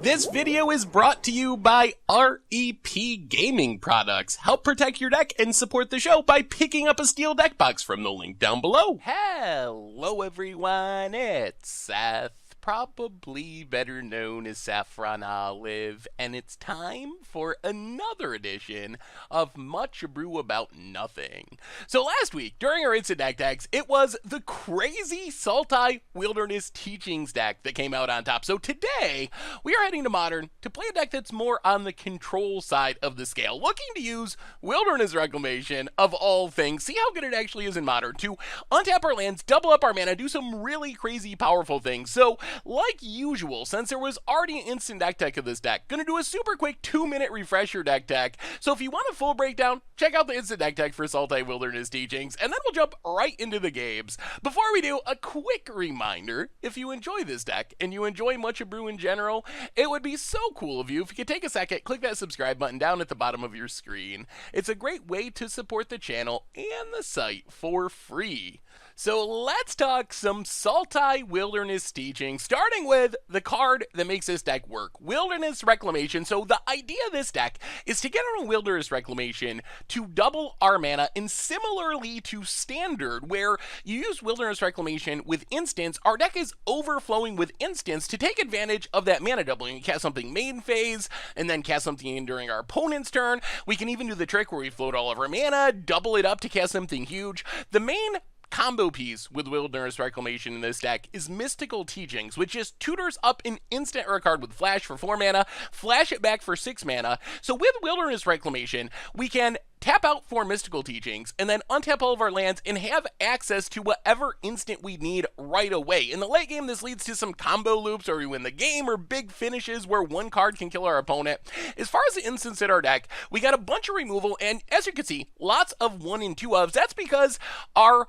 This video is brought to you by REP Gaming Products. Help protect your deck and support the show by picking up a steel deck box from the link down below. Hello everyone, it's Seth, probably better known as Saffron Olive, and it's time for another edition of Much Abrew About Nothing. So last week, during our Instant Deck Decks, it was the crazy Sultai Wilderness Teachings deck that came out on top. So today, we are heading to Modern to play a deck that's more on the control side of the scale, looking to use Wilderness Reclamation, of all things, see how good it actually is in Modern, to untap our lands, double up our mana, do some really crazy powerful things. So like usual, since there was already an instant deck tech of this deck, gonna do a super quick 2-minute refresher deck tech. So if you want a full breakdown, check out the instant deck tech for Sultai Wilderness Teachings, and then we'll jump right into the games. Before we do, a quick reminder, if you enjoy this deck, and you enjoy Much Abrew in general, it would be so cool of you if you could take a second, click that subscribe button down at the bottom of your screen. It's a great way to support the channel and the site for free. So let's talk some Sultai Wilderness Teaching, starting with the card that makes this deck work, Wilderness Reclamation. So the idea of this deck is to get on a Wilderness Reclamation to double our mana, and similarly to Standard, where you use Wilderness Reclamation with instants, our deck is overflowing with instants to take advantage of that mana doubling. You cast something main phase, and then cast something in during our opponent's turn. We can even do the trick where we float all of our mana, double it up to cast something huge. The main combo piece with Wilderness Reclamation in this deck is Mystical Teachings, which just tutors up an instant or a card with flash for 4 mana, flash it back for 6 mana. So with Wilderness Reclamation, we can tap out 4 Mystical Teachings, and then untap all of our lands and have access to whatever instant we need right away. In the late game, this leads to some combo loops where we win the game, or big finishes where one card can kill our opponent. As far as the instants in our deck, we got a bunch of removal, and as you can see, lots of 1 and 2 ofs. That's because our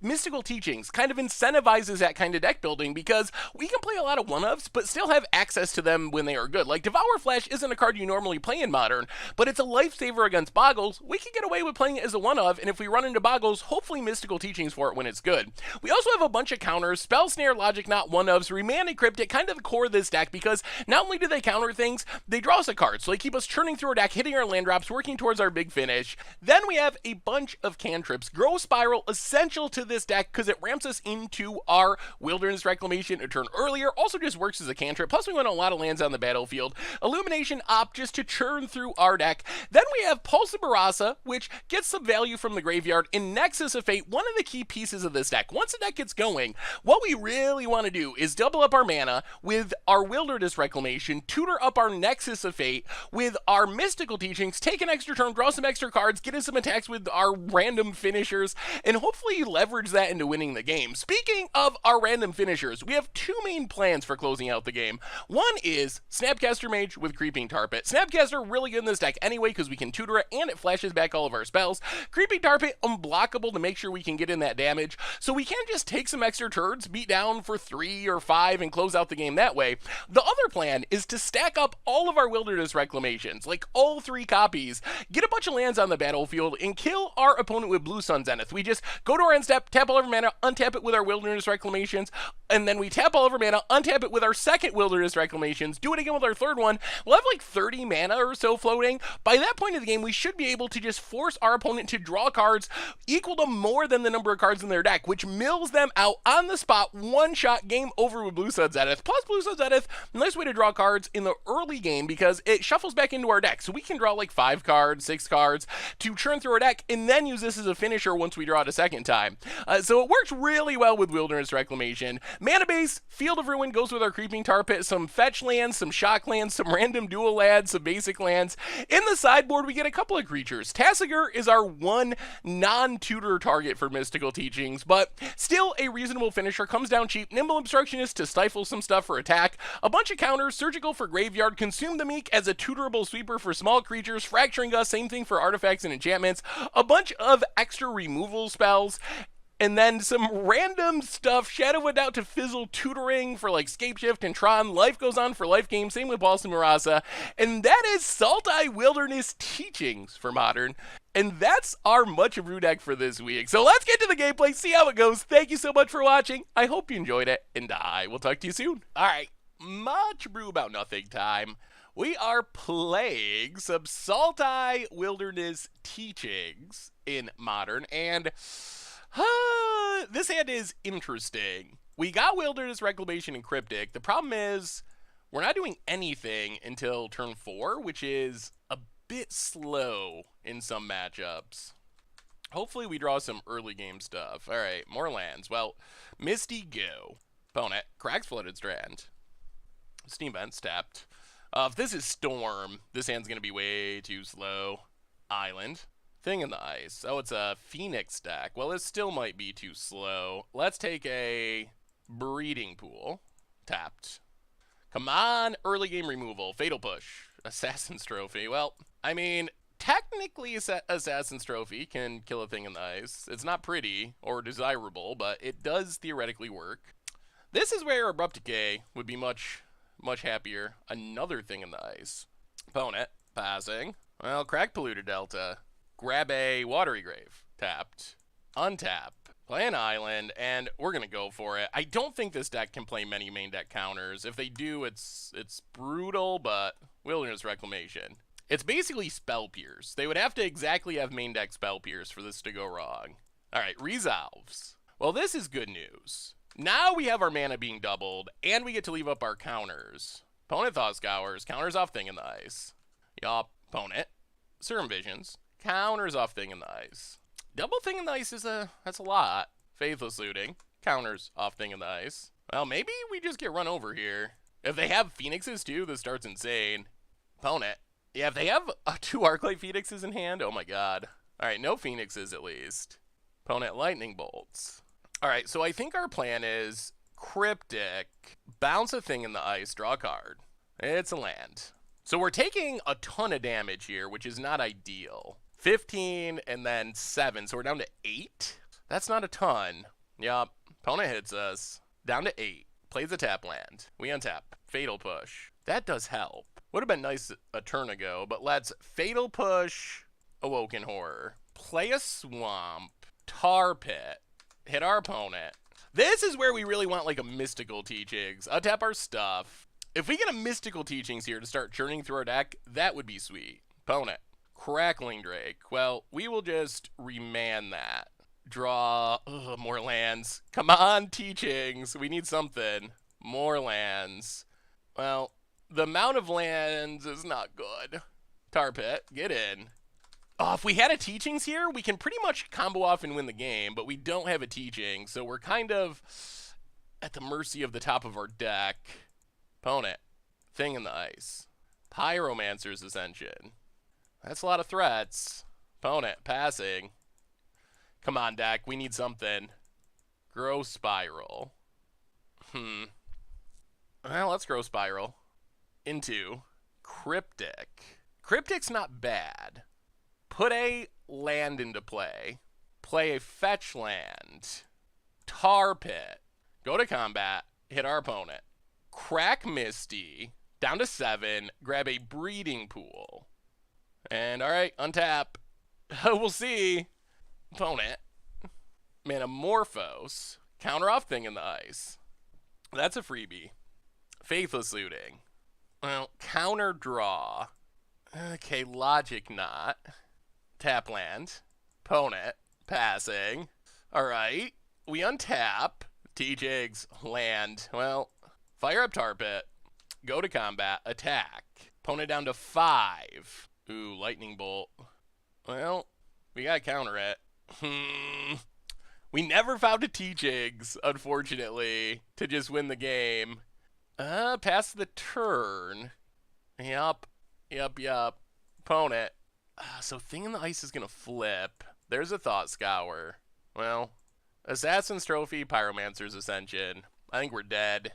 Mystical Teachings kind of incentivizes that kind of deck building, because we can play a lot of 1-ofs, but still have access to them when they are good. Like, Devour Flesh isn't a card you normally play in Modern, but it's a lifesaver against Boggles. We can get away with playing it as a 1-of, and if we run into Boggles, hopefully Mystical Teachings for it when it's good. We also have a bunch of counters, Spell Snare, Logic Knot, 1-ofs, Remand and Cryptic, kind of the core of this deck, because not only do they counter things, they draw us a card, so they keep us churning through our deck, hitting our land drops, working towards our big finish. Then we have a bunch of cantrips. Grow Spiral, essential to this deck, because it ramps us into our Wilderness Reclamation a turn earlier, also just works as a cantrip, plus we win a lot of lands on the battlefield. Illumination Op, just to churn through our deck. Then we have Pulse of Barasa, which gets some value from the graveyard, and Nexus of Fate, one of the key pieces of this deck. Once the deck gets going, what we really want to do is double up our mana with our Wilderness Reclamation, tutor up our Nexus of Fate with our Mystical Teachings, take an extra turn, draw some extra cards, get in some attacks with our random finishers, and hopefully leverage that into winning the game. Speaking of our random finishers, we have 2 main plans for closing out the game. One is Snapcaster Mage with Creeping Tar Pit. Snapcaster really good in this deck anyway, because we can tutor it and it flashes back all of our spells. Creeping Tar Pit unblockable to make sure we can get in that damage, so we can just take some extra turns, beat down for 3 or 5, and close out the game that way. The other plan is to stack up all of our Wilderness Reclamations, like all 3 copies, get a bunch of lands on the battlefield, and kill our opponent with Blue Sun Zenith. We just go to our end step, tap all of our mana, untap it with our Wilderness Reclamations, and then we tap all of our mana, untap it with our second Wilderness Reclamations, do it again with our third one. We'll have like 30 mana or so floating. By that point of the game, we should be able to just force our opponent to draw cards equal to more than the number of cards in their deck, which mills them out on the spot, one-shot, game over with Blue Sun Zenith. Plus, Blue Sun Zenith, nice way to draw cards in the early game, because it shuffles back into our deck, so we can draw like 5 cards, 6 cards, to churn through our deck, and then use this as a finisher once we draw it a second time. So it works really well with Wilderness Reclamation. Mana base, Field of Ruin goes with our Creeping Tar Pit, some fetch lands, some shock lands, some random dual lands, some basic lands. In the sideboard, we get a couple of creatures. Tassiger is our one non-tutor target for Mystical Teachings, but still a reasonable finisher, comes down cheap. Nimble Obstructionist to stifle some stuff for attack. A bunch of counters, Surgical for graveyard, Consume the Meek as a tutorable sweeper for small creatures, Fracturing Us, same thing for artifacts and enchantments. A bunch of extra removal spells, and then some random stuff, Shadow of Doubt to fizzle tutoring for like Scapeshift and Tron, Life Goes On for life game, same with Pulse of Barasa, and that is Sultai Wilderness Teachings for Modern. And that's our Much Abrew deck for this week. So let's get to the gameplay, see how it goes. Thank you so much for watching. I hope you enjoyed it, and I will talk to you soon. All right. much brew about nothing time. We are playing some Sultai Wilderness Teachings in Modern, and this hand is interesting. We got Wilderness Reclamation and Cryptic. The problem is we're not doing anything until turn 4, which is a bit slow in some matchups. Hopefully we draw some early game stuff. All right, more lands. Well, Misty go. Opponent, cracks Flooded Strand. Steam Vents tapped. If this is Storm, this hand's going to be way too slow. Island. Thing in the Ice. Oh, it's a Phoenix deck. Well, it still might be too slow. Let's take a Breeding Pool. Tapped. Come on, early game removal. Fatal Push. Assassin's Trophy. Well, I mean, technically Assassin's Trophy can kill a Thing in the Ice. It's not pretty or desirable, but it does theoretically work. This is where Abrupt Decay would be much happier. Another Thing in the Ice. Opponent, passing. Well, crack Polluted Delta. Grab a Watery Grave. Tapped. Untap. Play an island, and we're going to go for it. I don't think this deck can play many main deck counters. If they do, it's brutal, but Wilderness Reclamation. It's basically Spell Pierce. They would have to exactly have main deck Spell Pierce for this to go wrong. All right, Resolves. Well, this is good news. Now we have our mana being doubled, and we get to leave up our counters. Opponent Thought Scours, counters off Thing in the Ice. Yup, opponent. Serum Visions, counters off Thing in the Ice. Double Thing in the Ice that's a lot. Faithless Looting, counters off Thing in the Ice. Well, maybe we just get run over here. If they have Phoenixes too, this starts insane. Opponent. Yeah, if they have 2 Arclight Phoenixes in hand, oh my god. Alright, no Phoenixes at least. Opponent Lightning Bolts. Alright, so I think our plan is Cryptic, bounce a Thing in the Ice, draw a card. It's a land. So we're taking a ton of damage here, which is not ideal. 15 and then 7, so we're down to 8? That's not a ton. Yup, opponent hits us. Down to 8. Plays a tap land. We untap. Fatal Push. That does help. Would have been nice a turn ago, but let's Fatal Push Awoken Horror. Play a Swamp. Tar Pit. Hit our opponent. This is where we really want like a Mystical Teachings. Untap our stuff. If we get a Mystical Teachings here to start churning through our deck, that would be sweet. Opponent. Crackling Drake. Well, we will just remand that. Draw more lands. Come on, Teachings. We need something. More lands. Well, the amount of lands is not good. Tar Pit, get in. Oh, if we had a Teachings here, we can pretty much combo off and win the game, but we don't have a Teaching, so we're kind of at the mercy of the top of our deck. Opponent. Thing in the Ice. Pyromancer's Ascension. That's a lot of threats. Opponent, passing. Come on, deck. We need something. Grow Spiral. Well, let's Grow Spiral. Into Cryptic. Cryptic's not bad. Put a land into play. Play a fetch land. Tar Pit. Go to combat. Hit our opponent. Crack Misty. Down to 7. Grab a Breeding Pool. And alright, untap. We'll see. Opponent. Metamorphose. Counter off Thing in the Ice. That's a freebie. Faithless Looting. Well, counter draw. Okay, Logic Knot. Tap land. Opponent. Passing. Alright. We untap. T-Jigs. Land. Well, fire up Tar Pit. Go to combat. Attack. Opponent down to 5. Ooh, Lightning Bolt. Well, we gotta counter it. We never found a T-Jigs, unfortunately, to just win the game. Pass the turn. Yup. Opponent. So Thing in the Ice is gonna flip. There's a Thought Scour. Well, Assassin's Trophy, Pyromancer's Ascension. I think we're dead.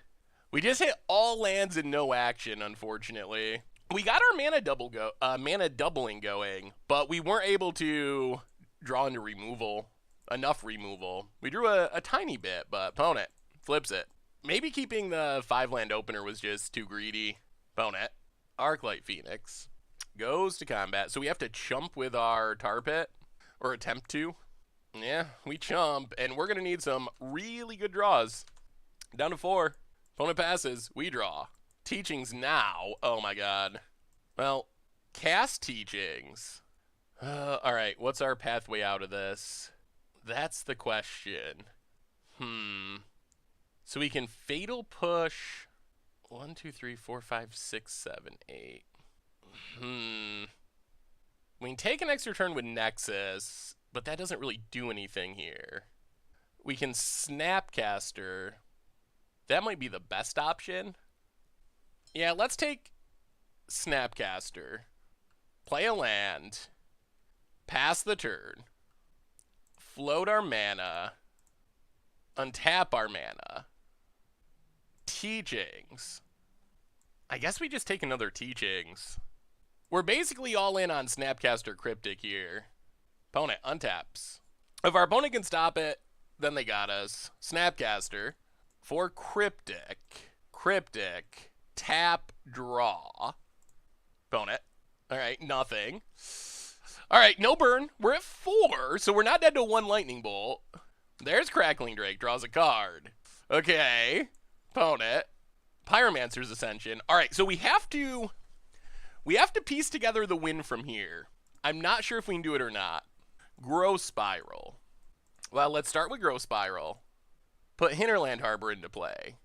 We just hit all lands and no action, unfortunately. We got our mana doubling going, but we weren't able to draw into removal. Enough removal. We drew a tiny bit, but opponent flips it. Maybe keeping the 5-land opener was just too greedy. Opponent. Arclight Phoenix. Goes to combat. So we have to chump with our Tar Pit, or attempt to. Yeah, we chump, and we're going to need some really good draws. Down to 4. Opponent passes. We draw. Teachings now. Oh my god. Well, cast Teachings. Alright, what's our pathway out of this? That's the question. So we can Fatal Push 1, 2, 3, 4, 5, 6, 7, 8. We can take an extra turn with Nexus, but that doesn't really do anything here. We can Snapcaster. That might be the best option. Yeah, let's take Snapcaster. Play a land. Pass the turn. Float our mana. Untap our mana. Teachings. I guess we just take another Teachings. We're basically all in on Snapcaster Cryptic here. Opponent untaps. If our opponent can stop it, then they got us. Snapcaster for Cryptic. Cryptic. Tap, draw. Opponent. Alright, nothing. Alright, no burn. We're at 4, so we're not dead to 1 lightning bolt. There's Crackling Drake, draws a card. Okay. Opponent. Pyromancer's Ascension. Alright, so we have to piece together the win from here. I'm not sure if we can do it or not. Growth Spiral. Well, let's start with Growth Spiral. Put Hinterland Harbor into play.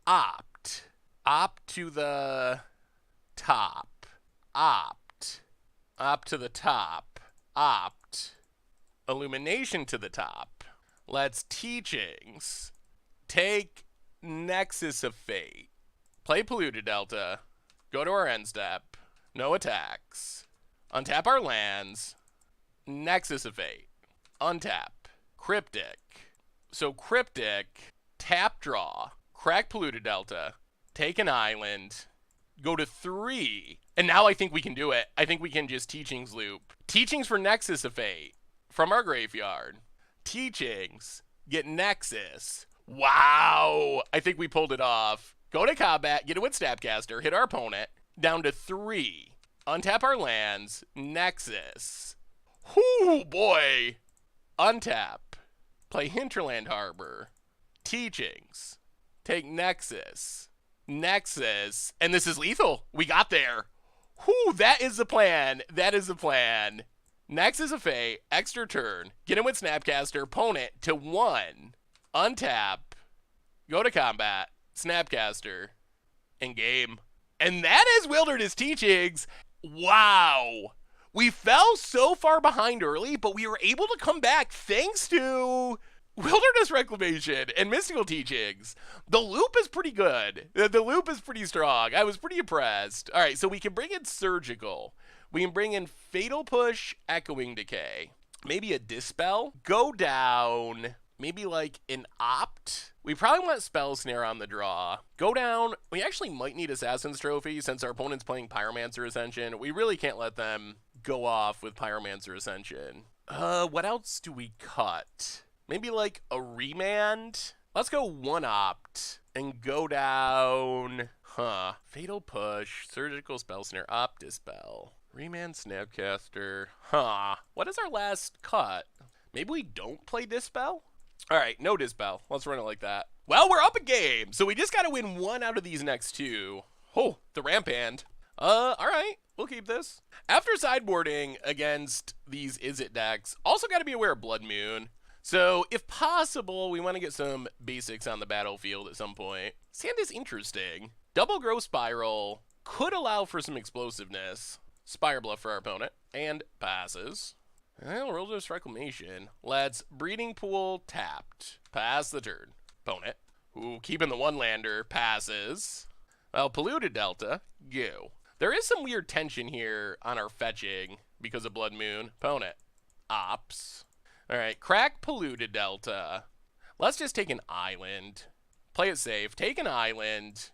Opt. Opt to the top. Opt. Opt to the top. Opt. Illumination to the top. Let's Teachings. Take Nexus of Fate. Play Polluted Delta. Go to our end step. No attacks. Untap our lands. Nexus of Fate. Untap. Cryptic. So Cryptic, tap draw, crack Polluted Delta, take an island, go to 3, and now I think we can do it. I think we can just Teachings loop. Teachings for Nexus of Fate from our graveyard. Teachings, get Nexus. Wow! I think we pulled it off. Go to combat, get it with Snapcaster, hit our opponent, down to 3. Untap our lands, Nexus. Whoo, boy! Untap. Play Hinterland Harbor. Teachings. Take Nexus. Nexus. And this is lethal. We got there. Whew, that is the plan. That is the plan. Nexus of Fate. Extra turn. Get him with Snapcaster. Opponent to 1. Untap. Go to combat. Snapcaster. And game. And that is Wilderness Teachings. Wow. We fell so far behind early, but we were able to come back thanks to Wilderness Reclamation and Mystical Teachings. The loop is pretty good. The loop is pretty strong. I was pretty impressed. All right, so we can bring in Surgical. We can bring in Fatal Push, Echoing Decay. Maybe a Dispel. Go down. Maybe like an Opt. We probably want Spell Snare on the draw. Go down. We actually might need Assassin's Trophy since our opponent's playing Pyromancer Ascension. We really can't let them go off with Pyromancer Ascension. What else do we cut? Maybe like a Remand? Let's go 1 Opt and go down. Fatal Push, Surgical, Spell Snare, Opt, Dispel. Remand, Snapcaster. What is our last cut? Maybe we don't play Dispel? Alright, no Dispel. Let's run it like that. Well, we're up a game, so we just gotta win 1 out of these next 2. Oh, the Ramp Hand. Alright, we'll keep this. After sideboarding against these Izzet decks, also gotta be aware of Blood Moon. So, if possible, we want to get some basics on the battlefield at some point. Sand is interesting. Double Growth Spiral could allow for some explosiveness. Spire Bluff for our opponent, and passes. Well, Wilderness Reclamation. Let's Breeding Pool tapped. Pass the turn. Opponent. Ooh, keeping the 1-lander. Passes. Well, Polluted Delta. Go. There is some weird tension here on our fetching because of Blood Moon. Opponent. Ops. Alright, crack Polluted Delta. Let's just take an island. Play it safe. Take an island.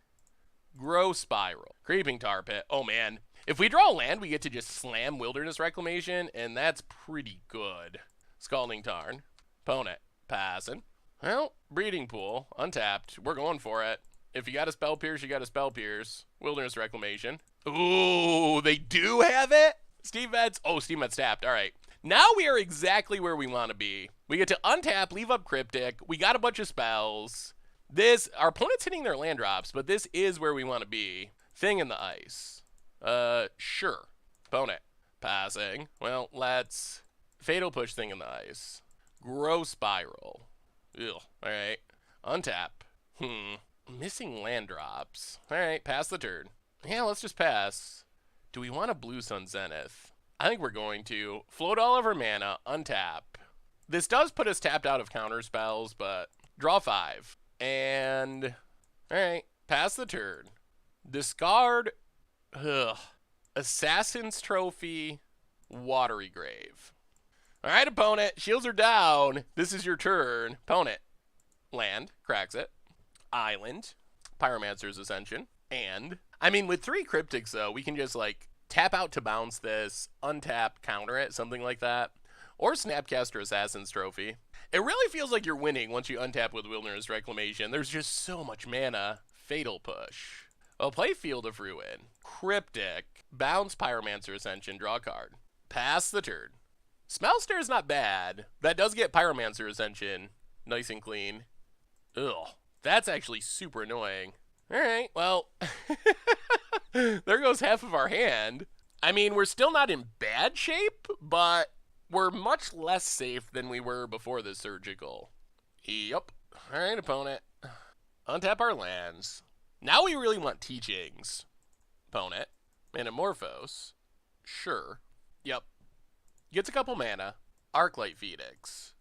Grow Spiral. Creeping Tar Pit. Oh, man. If we draw a land, we get to just slam Wilderness Reclamation, and that's pretty good. Scalding Tarn. Opponent. Passing. Well, Breeding Pool. Untapped. We're going for it. If you got a Spell Pierce, you got a Spell Pierce. Wilderness Reclamation. Ooh, they do have it? Steam Vets. Oh, Steam Vets tapped. All right. Now we are exactly where we want to be. We get to untap, leave up Cryptic. We got a bunch of spells. Our opponent's hitting their land drops, but this is where we want to be. Thing in the ice. Sure. Opponent. Passing. Well, let's Fatal Push Thing in the ice. Grow Spiral. Ugh. Alright. Untap. Missing land drops. Alright, pass the turn. Yeah, let's just pass. Do we want a Blue Sun Zenith? I think we're going to. Float all of our mana, untap. This does put us tapped out of counter spells, but draw 5. And, alright, pass the turn. Discard, Assassin's Trophy, Watery Grave. Alright, opponent, shields are down. This is your turn. Opponent, land, cracks it. Island, Pyromancer's Ascension, and, I mean, with 3 Cryptics, though, we can just, like, tap out to bounce this, untap, counter it, something like that. Or Snapcaster Assassin's Trophy. It really feels like you're winning once you untap with Wilderness Reclamation. There's just so much mana. Fatal Push. Well, play Field of Ruin. Cryptic. Bounce Pyromancer Ascension. Draw a card. Pass the turn. Smellstare is not bad. That does get Pyromancer Ascension. Nice and clean. Ugh. That's actually super annoying. Alright, well. There goes half of our hand. I mean, we're still not in bad shape, but we're much less safe than we were before the surgical. Yup. Alright, opponent. Untap our lands. Now we really want teachings. Opponent. Manamorphose. Sure. Yep. Gets a couple mana. Arclight Phoenix.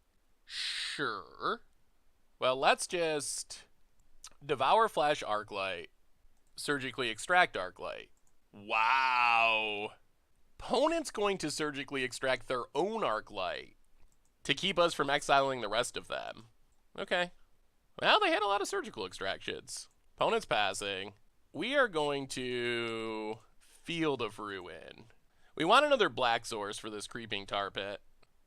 Sure. Well, let's just Devour Flash Arclight. Surgically extract Arclight. Wow. Opponent's going to surgically extract their own Arclight to keep us from exiling the rest of them. Okay. Well, they had a lot of surgical extractions. Opponent's passing. We are going to Field of Ruin. We want another black source for this creeping tar pit.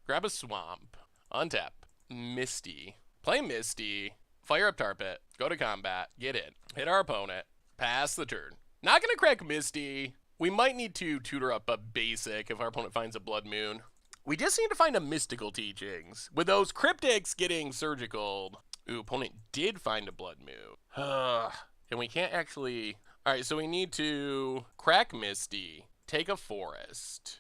Grab a swamp. Untap. Misty. Play Misty. Fire up tar pit. Go to combat. Get in. Hit our opponent. Pass the turn. Not gonna crack Misty. We might need to tutor up a basic if our opponent finds a Blood Moon. We just need to find a Mystical Teachings. With those Cryptics getting surgical. Ooh, opponent did find a Blood Moon. And we can't actually... Alright, so we need to crack Misty. Take a Forest.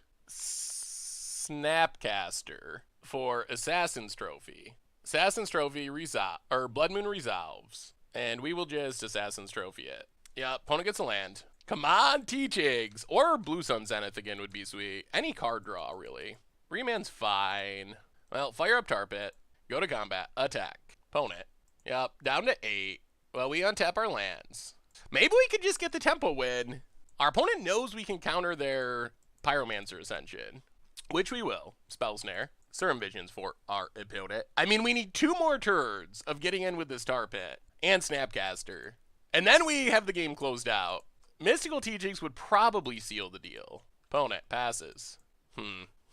Snapcaster for Assassin's Trophy. Assassin's Trophy Blood Moon resolves. And we will just Assassin's Trophy it. Yeah, opponent gets a land. Come on, Teachings! Or Blue Sun Zenith again would be sweet. Any card draw, really. Remand's fine. Well, fire up tar pit. Go to combat. Attack. Opponent. Yep, down to 8. Well, we untap our lands. Maybe we could just get the tempo win. Our opponent knows we can counter their Pyromancer Ascension. Which we will. Spell Snare. Serum Visions for our opponent. I mean, we need 2 more turns of getting in with this tar pit. And Snapcaster. And then we have the game closed out. Mystical Teachings would probably seal the deal. Opponent passes.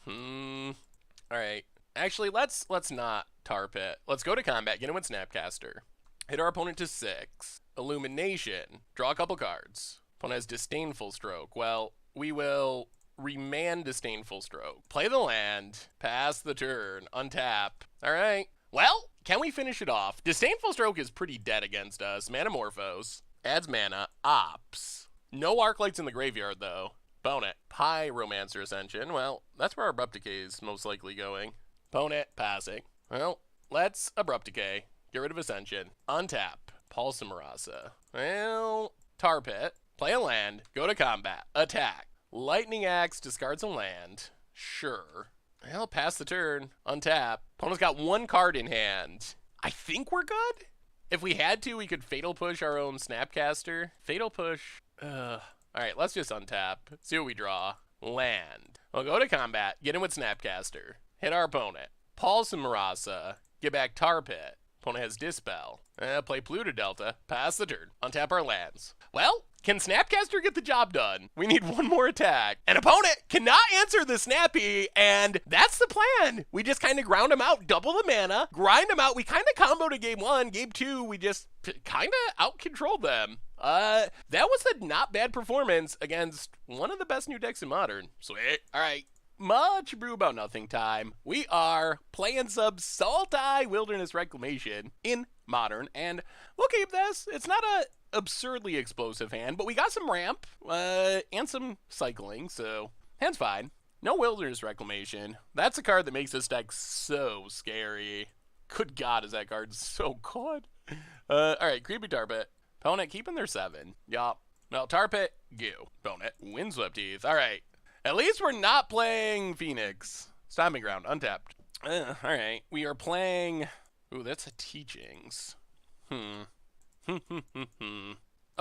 Alright. Actually, let's not tar pit. Let's go to combat. Get in with Snapcaster. Hit our opponent to 6. Illumination. Draw a couple cards. Opponent has Disdainful Stroke. Well, we will remand Disdainful Stroke. Play the land. Pass the turn. Untap. Alright. Well, can we finish it off? Disdainful Stroke is pretty dead against us. Manamorphose. Adds mana. Ops. No Arclights in the graveyard, though. Opponent. Pyromancer Ascension. Well, that's where our Abrupt Decay is most likely going. Opponent. Passing. Well, let's Abrupt Decay. Get rid of Ascension. Untap. Pulse Marasa. Well, tar pit. Play a land. Go to combat. Attack. Lightning Axe. Discards a land. Sure. Well, pass the turn. Untap. Opponent's got 1 card in hand. I think we're good. If we had to, we could Fatal Push our own Snapcaster. Fatal Push. Alright, let's just untap. See what we draw. Land. We'll go to combat. Get in with Snapcaster. Hit our opponent. Pulse and Marasa. Get back tar pit. Opponent has Dispel. Play Pluto Delta. Pass the turn. Untap our lands. Well, can Snapcaster get the job done? We need 1 more attack. An opponent cannot answer the Snappy, and that's the plan. We just kind of ground him out, double the mana, grind him out. We kind of comboed at game 1. Game 2, we just kind of out-controlled them. That was a not bad performance against one of the best new decks in Modern. Sweet. All right. much brew about nothing time. We are playing some Sultai Wilderness Reclamation in Modern, and we'll keep this. It's not a absurdly explosive hand, but we got some ramp and some cycling, so hand's fine. No Wilderness Reclamation. That's a card that makes this deck so scary. Good God, is that card so good? Alright, Creepy Tar Pit. Opponent keeping their 7. Yup. Well, Tar Pit, goo. Opponent, Windswept Heath. Alright. At least we're not playing Phoenix. Stomping Ground, untapped. Alright, we are playing... Ooh, that's a Teachings. I'll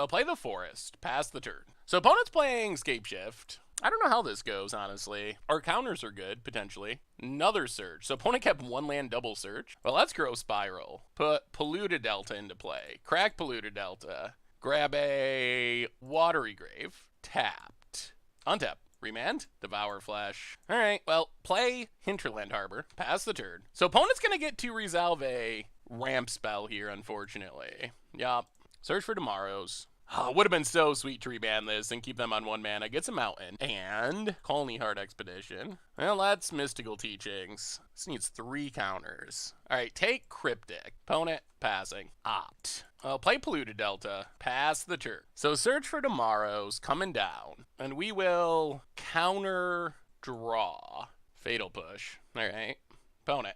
play the Forest. Pass the turn. So opponent's playing Scapeshift. I don't know how this goes, honestly. Our counters are good, potentially. Another Search. So opponent kept 1 land double search. Well, let's grow Spiral. Put Polluted Delta into play. Crack Polluted Delta. Grab a Watery Grave. Tapped. Untap. Remand. Devour Flesh. Alright, well, play Hinterland Harbor. Pass the turn. So opponent's gonna get to resolve a ramp spell here, unfortunately. Yup. Search for Tomorrows. Oh, would have been so sweet to reban this and keep them on 1 mana. Gets a mountain. And Colony Heart Expedition. Well, that's Mystical Teachings. This needs 3 counters. Alright, take Cryptic. Opponent, passing. Opt. I'll play Polluted Delta. Pass the turn. So search for Tomorrows coming down. And we will counter draw. Fatal Push. Alright. Opponent.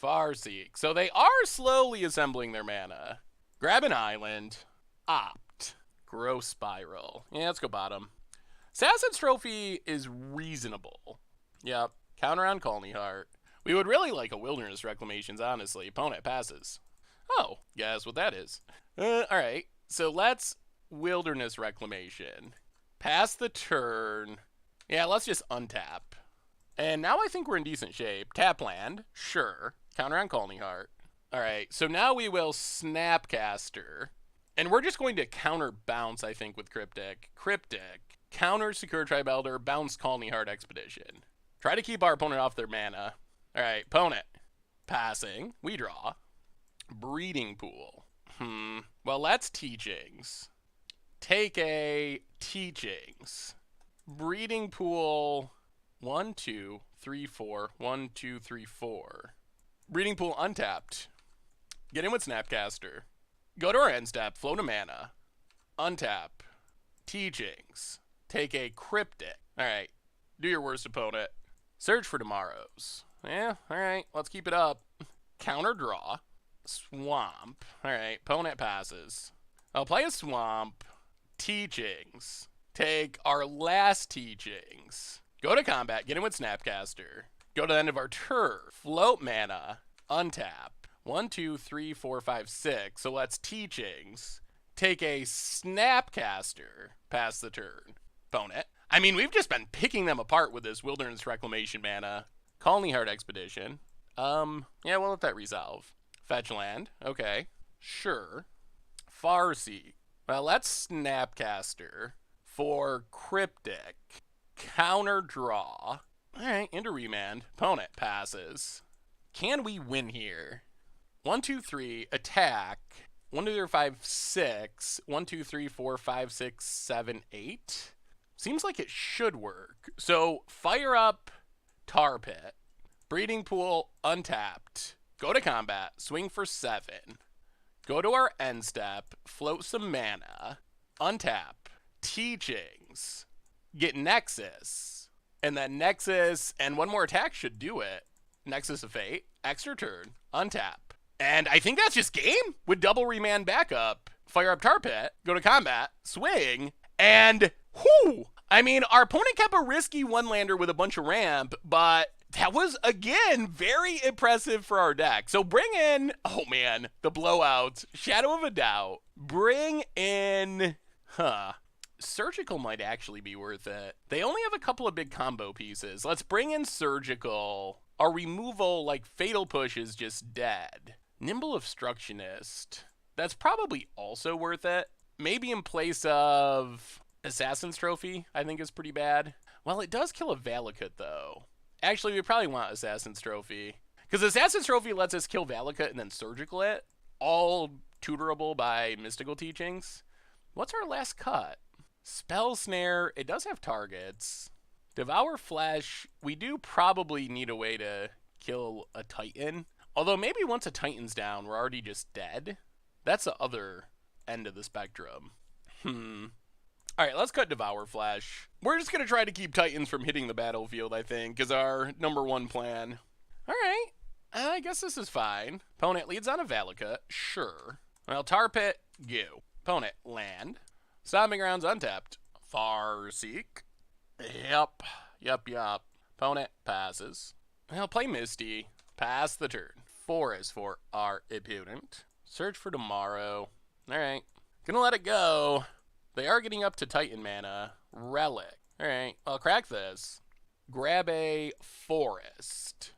Farseek. So they are slowly assembling their mana. Grab an island. Opt. Grow Spiral. Yeah, let's go bottom. Assassin's Trophy is reasonable. Yep. Counter on Colony Heart. We would really like a Wilderness Reclamations, honestly. Opponent passes. Oh, guess what that is. Alright. So let's Wilderness Reclamation. Pass the turn. Yeah, let's just untap. And now I think we're in decent shape. Tap land. Sure. Counter on Colony Heart. Alright, so now we will Snapcaster. And we're just going to counter bounce, I think, with Cryptic. Cryptic. Counter Secure Tribe Elder. Bounce Colony Heart Expedition. Try to keep our opponent off their mana. Alright, opponent. Passing. We draw. Breeding Pool. Well, that's Teachings. Take a Teachings. Breeding Pool. 1, 2, 3, 4. 1, 2, 3, 4. Breeding Pool untapped. Get in with Snapcaster. Go to our end step, float a mana, untap, Teachings, take a Cryptic. Alright, do your worst, opponent. Search for Tomorrows. Yeah, alright, let's keep it up. Counter draw, Swamp. Alright, opponent passes. I'll play a Swamp, Teachings, take our last Teachings. Go to combat, get in with Snapcaster. Go to the end of our turn, float mana, untap. 1, 2, 3, 4, 5, 6. So let's Teachings. Take a Snapcaster. Pass the turn. Opponent. I mean, we've just been picking them apart with this Wilderness Reclamation mana. Colony Heart Expedition. Yeah, we'll let that resolve. Fetch land. Okay. Sure. Farseek. Well, let's Snapcaster for Cryptic. Counter draw. Alright, into remand. Opponent passes. Can we win here? 1, 2, 3, attack. 1, 2, 3, 5, 6. 1, 2, 3, 4, 5, 6, 7, 8. Seems like it should work. So fire up Tar Pit. Breeding Pool untapped. Go to combat. Swing for 7. Go to our end step. Float some mana. Untap. Teachings. Get Nexus. And then Nexus and 1 more attack should do it. Nexus of Fate. Extra turn. Untap. And I think that's just game with double remand backup. Fire up Tar Pit, go to combat, swing, and whoo! I mean, our opponent kept a risky 1-lander with a bunch of ramp, but that was, again, very impressive for our deck. So bring in, oh man, the blowout, Shadow of a Doubt. Bring in, Surgical might actually be worth it. They only have a couple of big combo pieces. Let's bring in Surgical. Our removal, like Fatal Push, is just dead. Nimble Obstructionist. That's probably also worth it. Maybe in place of Assassin's Trophy, I think is pretty bad. Well, it does kill a Valakut, though. Actually, we probably want Assassin's Trophy. Because Assassin's Trophy lets us kill Valakut and then Surgical it. All tutorable by Mystical Teachings. What's our last cut? Spell Snare. It does have targets. Devour Flesh, we do probably need a way to kill a Titan. Although maybe once a Titan's down, we're already just dead. That's the other end of the spectrum. Alright, let's cut Devour Flesh. We're just going to try to keep Titans from hitting the battlefield, I think, is our #1 plan. Alright, I guess this is fine. Opponent leads on a Valakut, sure. Well, Tar Pit, go. Opponent, land. Stomping Grounds untapped. Farseek. Yup. Opponent passes. Well, play Misty. Pass the turn. Forest for our opponent. Search for tomorrow. Alright. Gonna let it go. They are getting up to Titan mana. Relic. Alright, I'll crack this. Grab a Forest.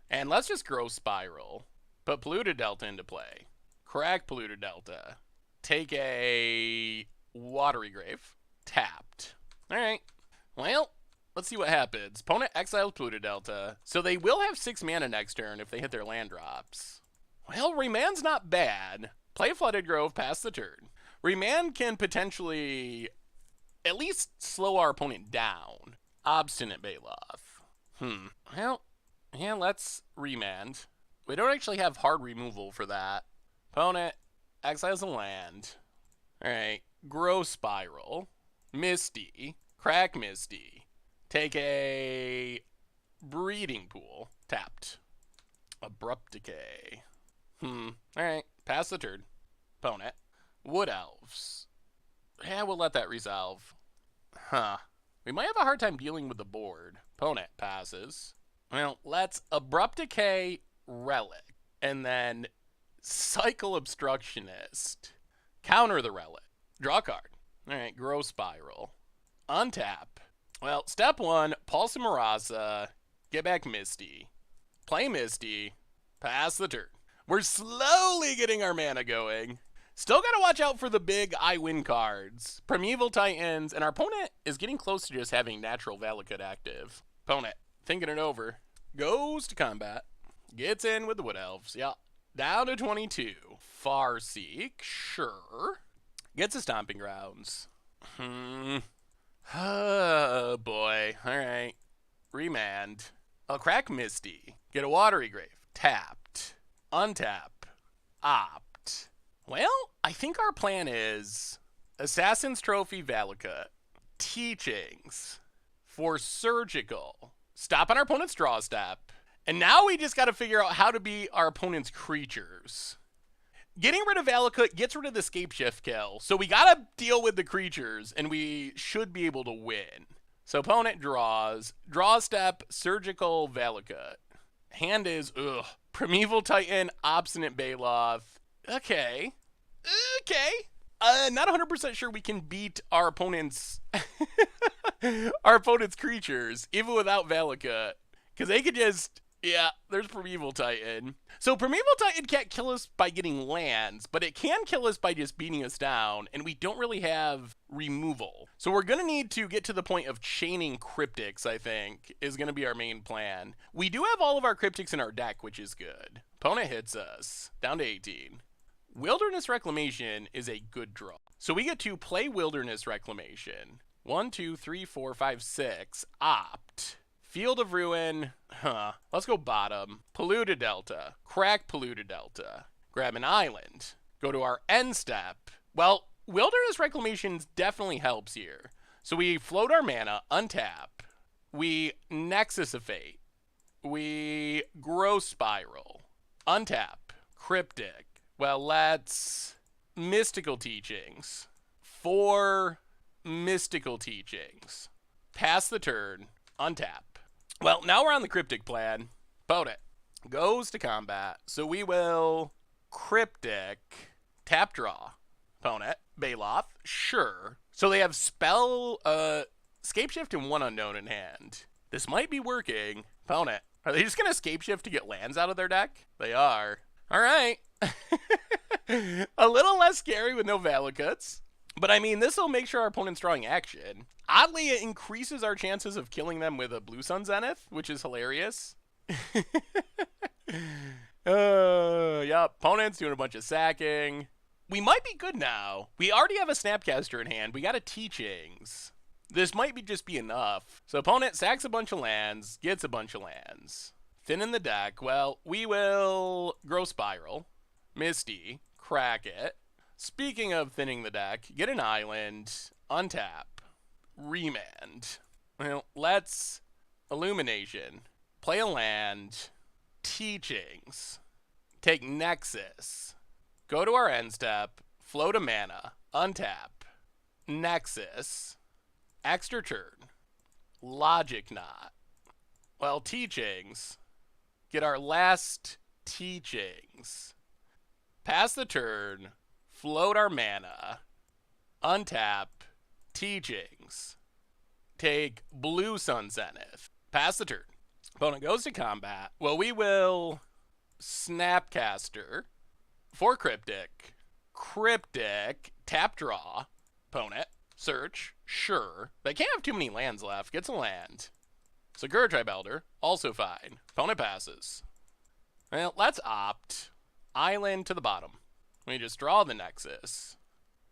And let's just grow Spiral. Put Polluted Delta into play. Crack Polluted Delta. Take a Watery Grave. Tapped. Alright. Well, let's see what happens. Opponent exiles Polluted Delta. So they will have 6 mana next turn if they hit their land drops. Well, Remand's not bad. Play Flooded Grove, pass the turn. Remand can potentially at least slow our opponent down. Obstinate Baloth. Well, yeah, let's Remand. We don't actually have hard removal for that. Opponent exiles a land. Alright, grow Spiral. Misty. Crack Misty. Take a Breeding Pool. Tapped. Abrupt Decay. Alright, pass the turn. Opponent. Wood Elves. Yeah, we'll let that resolve. We might have a hard time dealing with the board. Opponent passes. Well, let's Abrupt Decay, Relic, and then Cycle Obstructionist. Counter the Relic. Draw a card. Alright, grow Spiral. Untap. Well, step 1, Pulse and Marasa. Get back Misty. Play Misty. Pass the turn. We're slowly getting our mana going. Still gotta watch out for the big I win cards. Primeval Titans, and our opponent is getting close to just having natural Valakut active. Opponent, thinking it over, goes to combat. Gets in with the Wood Elves, yeah. Down to 22. Farseek, sure. Gets a Stomping Grounds. Oh boy, alright. Remand. I'll crack Misty. Get a Watery Grave. Tapped. Untap. Opt. Well, I think our plan is Assassin's Trophy Valakut. Teachings. For Surgical. Stop on our opponent's draw step. And now we just gotta figure out how to beat our opponent's creatures. Getting rid of Valakut gets rid of the Scapeshift kill, so we gotta deal with the creatures, and we should be able to win. So opponent draws. Draw step, Surgical, Valakut. Hand is, Primeval Titan, Obstinate Baloth. Okay. Not 100% sure we can beat our opponent's our opponent's creatures, even without Valakut. Because they could just, there's Primeval Titan. So Primeval Titan can't kill us by getting lands, but it can kill us by just beating us down, and we don't really have removal. So we're going to need to get to the point of chaining Cryptics, I think, is going to be our main plan. We do have all of our Cryptics in our deck, which is good. Opponent hits us. Down to 18. Wilderness Reclamation is a good draw. So we get to play Wilderness Reclamation. 1, 2, 3, 4, 5, 6. Opt. Field of Ruin. Let's go bottom. Polluted Delta. Crack Polluted Delta. Grab an island. Go to our end step. Well, Wilderness Reclamation definitely helps here. So we float our mana, untap. We Nexus of Fate. We grow Spiral. Untap. Cryptic. Well, let's Mystical Teachings. 4 Mystical Teachings. Pass the turn. Untap. Well, now we're on the Cryptic plan. Opponent goes to combat. So we will Cryptic. Tap draw. Opponent. Baloth. Sure. So they have spell, Scapeshift and 1 unknown in hand. This might be working. Opponent. Are they just going to Scapeshift to get lands out of their deck? They are. All right. A little less scary with no Valakuts. But I mean, this will make sure our opponent's drawing action. Oddly, it increases our chances of killing them with a Blue Sun Zenith, which is hilarious. Opponent's doing a bunch of sacking. We might be good now. We already have a Snapcaster in hand. We got a Teachings. This might just be enough. So opponent sacks a bunch of lands, gets a bunch of lands. Thin in the deck. Well, we will Grow Spiral, Misty, crack it. Speaking of thinning the deck, get an island, untap, remand. Well, let's Illumination, play a land, Teachings, take Nexus, go to our end step, float a mana, untap, Nexus, extra turn, Logic Knot. Well, Teachings, get our last Teachings, pass the turn, float our mana, untap, Teachings, take Blue Sun Zenith, pass the turn. Opponent goes to combat. Well, we will Snapcaster for Cryptic, tap draw, opponent, search, sure. They can't have too many lands left, gets a land. Sagura Tribelder, also fine. Opponent passes. Well, let's opt island to the bottom. We just draw the Nexus.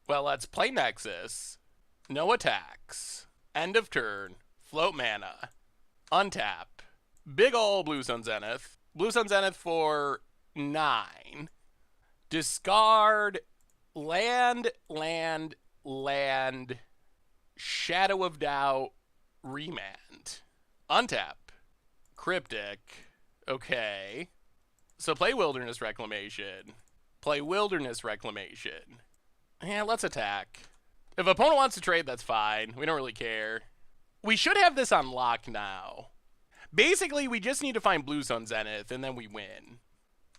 Well, let's play Nexus. No attacks. End of turn. Float mana. Untap. Big ol' Blue Sun Zenith. Blue Sun Zenith for 9. Discard land. Shadow of Doubt. Remand. Untap. Cryptic. Okay. So play Wilderness Reclamation. Play Wilderness Reclamation. Yeah, let's attack. If opponent wants to trade, that's fine. We don't really care. We should have this on lock now. Basically, we just need to find Blue Sun Zenith, and then we win.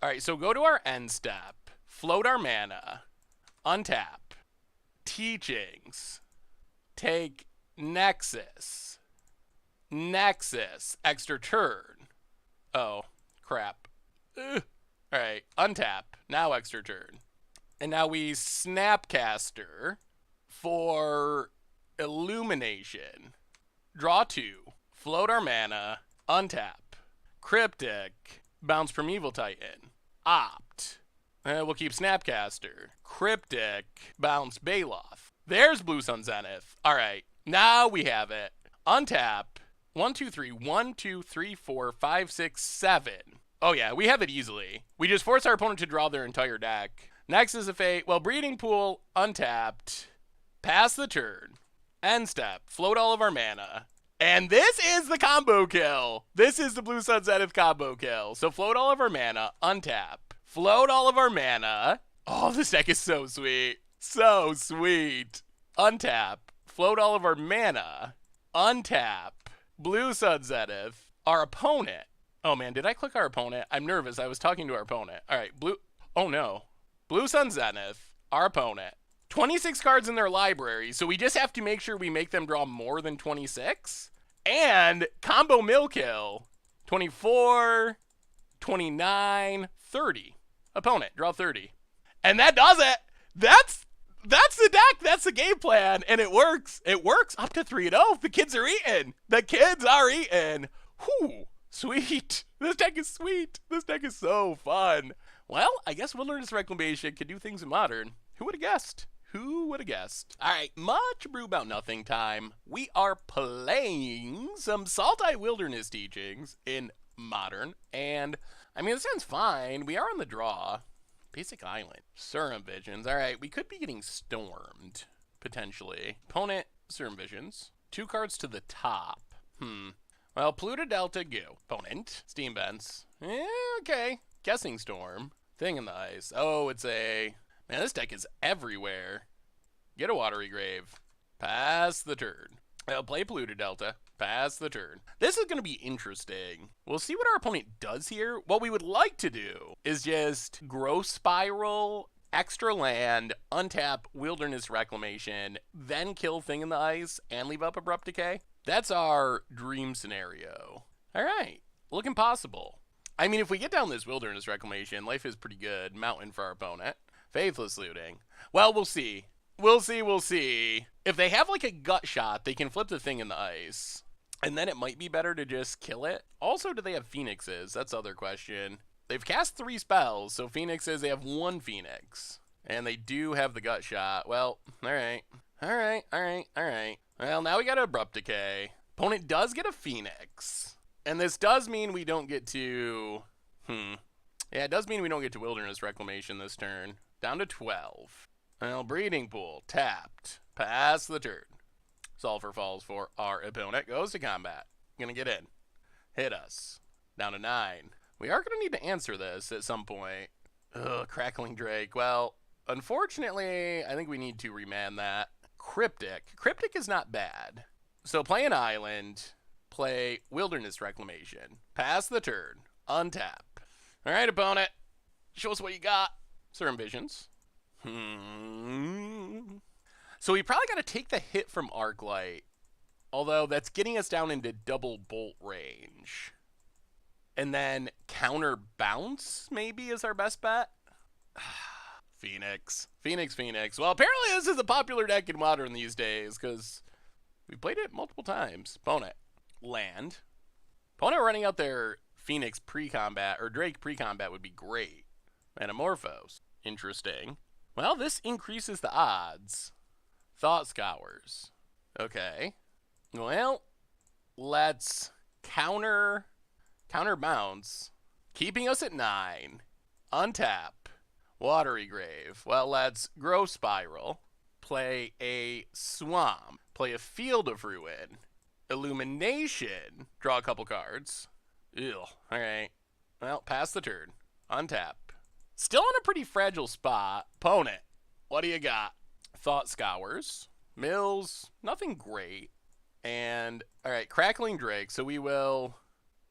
Alright, so go to our end step. Float our mana. Untap. Teachings. Take Nexus. Extra turn. Oh, crap. Alright, untap. Now extra turn. And now we Snapcaster for Illumination. Draw 2. Float our mana. Untap. Cryptic. Bounce Primeval Titan. Opt. We'll keep Snapcaster. Cryptic. Bounce Baloth. There's Blue Sun Zenith. Alright, now we have it. Untap. 1, 2, 3. 1, 2, 3, 4, 5, 6, 7. Oh yeah, we have it easily. We just force our opponent to draw their entire deck. Nexus of Fate. Well, Breeding Pool, untapped. Pass the turn. End step. Float all of our mana. And this is the combo kill. This is the Blue Sun Zenith combo kill. So float all of our mana, untap. Float all of our mana. Oh, this deck is so sweet. So sweet. Untap. Float all of our mana. Untap. Blue Sun Zenith. Our opponent. Oh man, did I click our opponent? I'm nervous. I was talking to our opponent. All right, oh no. Blue Sun Zenith. Our opponent. 26 cards in their library, so we just have to make sure we make them draw more than 26. And combo mill kill. 24, 29, 30. Opponent, draw 30. And that does it. That's the deck. That's the game plan. And it works. It works up to 3-0. The kids are eating. The kids are eating. Whew. Sweet. This deck is sweet. This deck is so fun. Well, I guess Wilderness Reclamation can do things in Modern. Who would have guessed? Who would have guessed? All right, much brew about nothing time. We are playing some Sultai Wilderness Teachings in Modern. And, I mean, it sounds fine. We are on the draw. Basic Island. Serum Visions. All right, we could be getting stormed, potentially. Opponent, Serum Visions. 2 cards to the top. Well, Pluto Delta, go. Opponent, Steam Vents. Okay. Guessing Storm. Thing in the Ice. Oh, it's a... Man, this deck is everywhere. Get a Watery Grave. Pass the turn. I'll play Pluto Delta. Pass the turn. This is going to be interesting. We'll see what our opponent does here. What we would like to do is just Grow Spiral, extra land, untap Wilderness Reclamation, then kill Thing in the Ice, and leave up Abrupt Decay. That's our dream scenario. All right. Looking possible. I mean, if we get down this Wilderness Reclamation, life is pretty good. Mountain for our opponent. Faithless Looting. Well, we'll see. We'll see. If they have like a gut shot, they can flip the Thing in the Ice. And then it might be better to just kill it. Also, do they have Phoenixes? That's the other question. They've cast 3 spells, so Phoenixes, they have 1 Phoenix. And they do have the gut shot. Well, alright. Well, now we got Abrupt Decay. Opponent does get a Phoenix. And this does mean we don't get to... Yeah, it does mean we don't get to Wilderness Reclamation this turn. Down to 12. Well, Breeding Pool. Tapped. Pass the turn. Sulfur falls for our opponent. Goes to combat. Gonna get in. Hit us. Down to 9. We are gonna need to answer this at some point. Ugh, Crackling Drake. Well, unfortunately, I think we need to remand that. Cryptic. Cryptic is not bad. So play an island. Play Wilderness Reclamation. Pass the turn. Untap. Alright, opponent. Show us what you got. Certain Visions. So we probably got to take the hit from Arclight. Although that's getting us down into double bolt range. And then counter bounce maybe is our best bet. Phoenix. Phoenix. Well, apparently this is a popular deck in Modern these days because we played it multiple times. Opponent. Land. Opponent running out their Phoenix pre-combat or Drake pre-combat would be great. Metamorphose. Interesting. Well, this increases the odds. Thought Scours. Okay. Well, let's counter bounce. Keeping us at 9. Untap. Watery Grave. Well, let's Growth Spiral. Play a Swamp. Play a Field of Ruin. Illumination. Draw a couple cards. Ew. Alright. Well, pass the turn. Untap. Still in a pretty fragile spot. Opponent. What do you got? Thought Scours. Mills. Nothing great. And, alright, Crackling Drake. So we will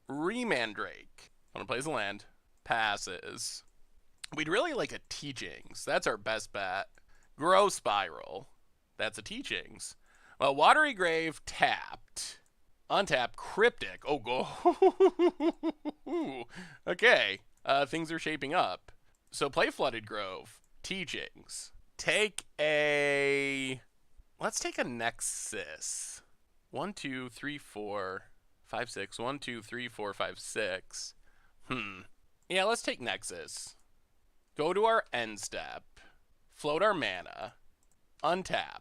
remand Drake. Opponent plays a land. Passes. We'd really like a Teachings. That's our best bet. Growth Spiral. That's a Teachings. Well, Watery Grave tapped. Untap Cryptic. Oh, go. Okay. Things are shaping up. So play Flooded Grove. Teachings. Take a... Let's take a Nexus. 1, 2, 3, 4, 5, 6. 1, 2, 3, 4, 5, 6. Yeah, let's take Nexus. Go to our end step. Float our mana. Untap.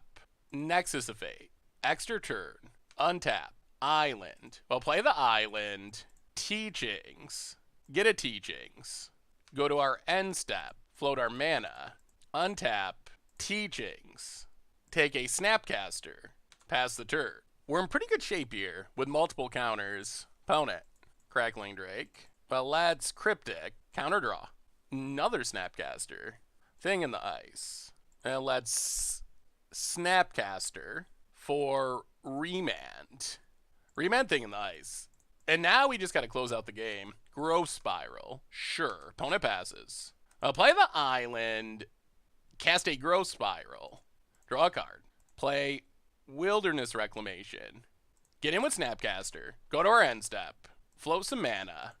Nexus of Fate. Extra turn. Untap. Island. Well, play the island. Teachings. Get a Teachings. Go to our end step. Float our mana. Untap. Teachings. Take a Snapcaster. Pass the turn. We're in pretty good shape here with multiple counters. Opponent. Crackling Drake. Well, let's Cryptic. Counter draw. Another Snapcaster. Thing in the Ice. And let's Snapcaster for remand. Remand Thing in the Ice. And now we just got to close out the game. Growth Spiral. Sure. Opponent passes. I'll play the island. Cast a Growth Spiral. Draw a card. Play Wilderness Reclamation. Get in with Snapcaster. Go to our end step. Float some mana.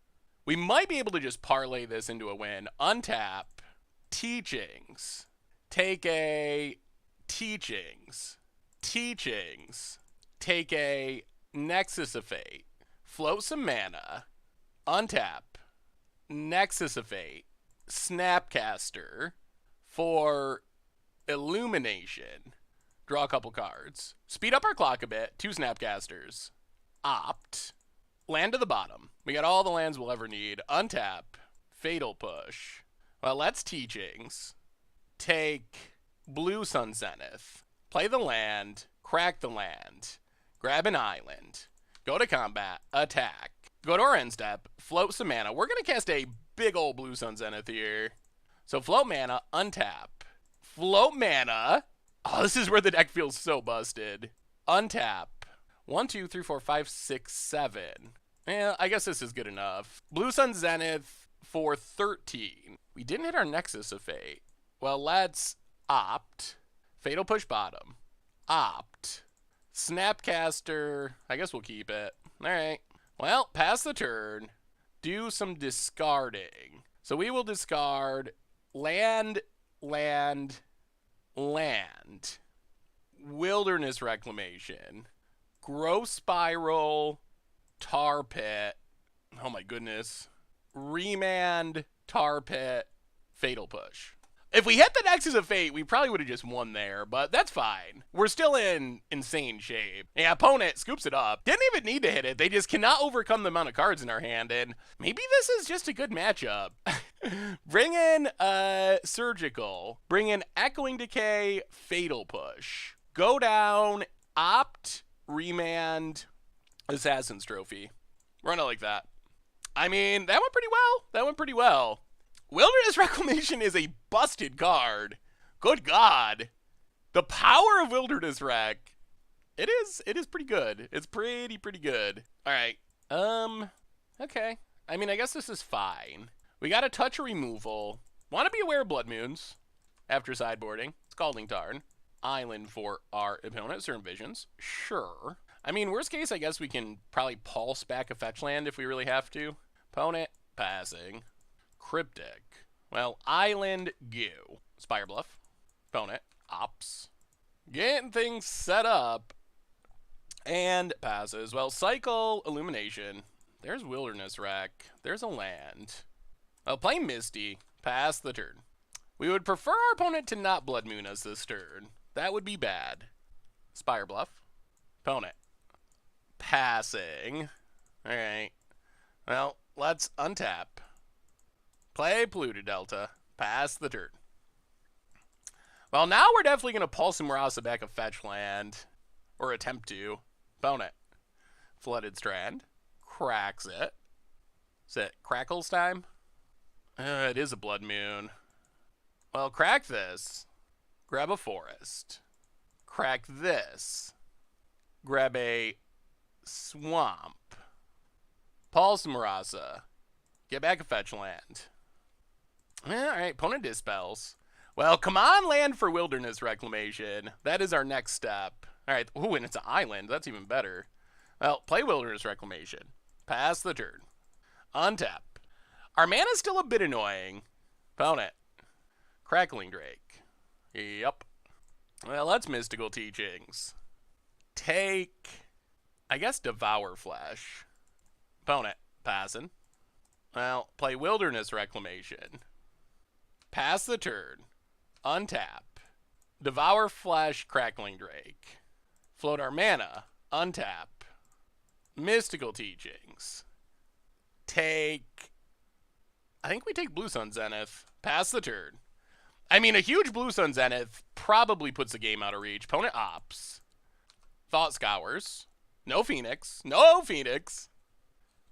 We might be able to just parlay this into a win. Untap. Teachings. Take a Teachings. Teachings. Take a Nexus of Fate. Float some mana. Untap. Nexus of Fate. Snapcaster. For Illumination. Draw a couple cards. Speed up our clock a bit. 2 Snapcasters. Opt. Land to the bottom. We got all the lands we'll ever need. Untap. Fatal Push. Well, that's Teachings. Take Blue Sun Zenith. Play the land. Crack the land. Grab an island. Go to combat. Attack. Go to our end step. Float some mana. We're going to cast a big old Blue Sun Zenith here. So float mana. Untap. Float mana. Oh, this is where the deck feels so busted. Untap. 1, 2, 3, 4, 5, 6, 7. Yeah, I guess this is good enough. Blue Sun Zenith for 13. We didn't hit our Nexus of Fate. Well, let's opt. Fatal Push bottom. Opt. Snapcaster. I guess we'll keep it. Alright. Well, pass the turn. Do some discarding. So we will discard land, land, land. Wilderness Reclamation. Growth Spiral. Tar Pit. Oh my goodness. Remand. Tar Pit. Fatal Push. If we hit the Nexus of Fate, we probably would have just won there, but that's fine. We're still in insane shape. Yeah, opponent scoops it up. Didn't even need to hit it. They just cannot overcome the amount of cards in our hand, and maybe this is just a good matchup. Bring in Surgical. Bring in Echoing Decay, Fatal Push. Go down, opt, remand, Assassin's Trophy. Run it like that. I mean, that went pretty well. Wilderness Reclamation is a busted card. Good God. The power of Wilderness Rec. It is pretty good. It's pretty good. All right. Okay. I mean, I guess this is fine. We got a touch of removal. Want to be aware of Blood Moons after sideboarding. Scalding Tarn. Island for our opponent. Certain Visions. Sure. I mean, worst case, I guess we can probably pulse back a fetch land if we really have to. Opponent passing. Cryptic. Well, Island, go. Spire Bluff. Opponent, ops. Getting things set up. And passes. Well, Cycle, Illumination. There's Wilderness Rec. There's a land. Well, play Misty. Pass the turn. We would prefer our opponent to not Blood Moon us this turn. That would be bad. Spire Bluff. Opponent. Passing. Alright. Well, let's untap. Play Polluted Delta. Pass the turn. Well, now we're definitely going to Pulse and Murasa back a fetch land. Or attempt to. Opponent. Flooded Strand. Cracks it. Is it Crackles time? It is a Blood Moon. Well, crack this. Grab a Forest. Crack this. Grab a Swamp. Pulse Murasa. Get back a fetch land. Alright, opponent dispels. Well, come on, land for Wilderness Reclamation. That is our next step. Alright, ooh, and it's an island. That's even better. Well, play Wilderness Reclamation. Pass the turn. Untap. Our mana's still a bit annoying. Opponent. Crackling Drake. Yep. Well, that's Mystical Teachings. Take, I guess, Devour Flesh. Opponent. Passing. Well, play Wilderness Reclamation. Pass the turn. Untap. Devour Flesh, Crackling Drake. Float our mana. Untap. Mystical Teachings. Take, I think we take Blue Sun Zenith. Pass the turn. I mean, a huge Blue Sun Zenith probably puts the game out of reach. Opponent opts. Thought Scours. No Phoenix. No Phoenix.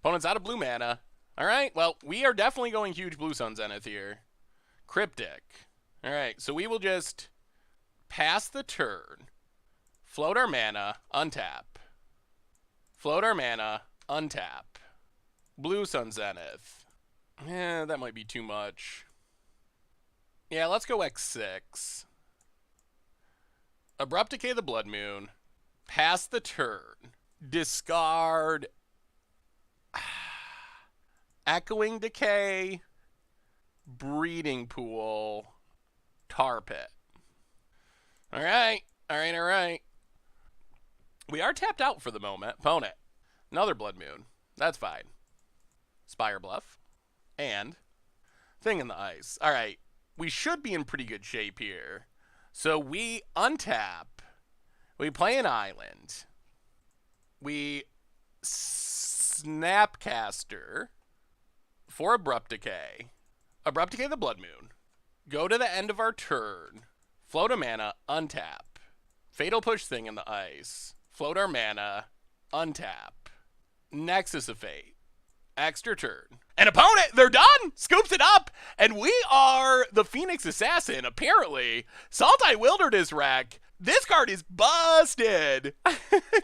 Opponent's out of blue mana. Alright, well, we are definitely going huge Blue Sun Zenith here. Cryptic. Alright, so we will just pass the turn. Float our mana. Untap. Float our mana. Untap. Blue Sun Zenith. Yeah, that might be too much. Yeah, let's go X6. Abrupt Decay the Blood Moon. Pass the turn. Discard. Echoing Decay. Breeding Pool. Tar Pit. Alright. Alright. We are tapped out for the moment. Opponent. Another Blood Moon. That's fine. Spire Bluff. And Thing in the Ice. Alright. We should be in pretty good shape here. So we untap. We play an island. We Snapcaster for Abrupt Decay. Abrupt Decay the Blood Moon. Go to the end of our turn. Float a mana. Untap. Fatal Push Thing in the Ice. Float our mana. Untap. Nexus of Fate. Extra turn. An opponent, they're done! Scoops it up! And we are the Phoenix Assassin, apparently. Sultai Wilderness Rec. This card is busted!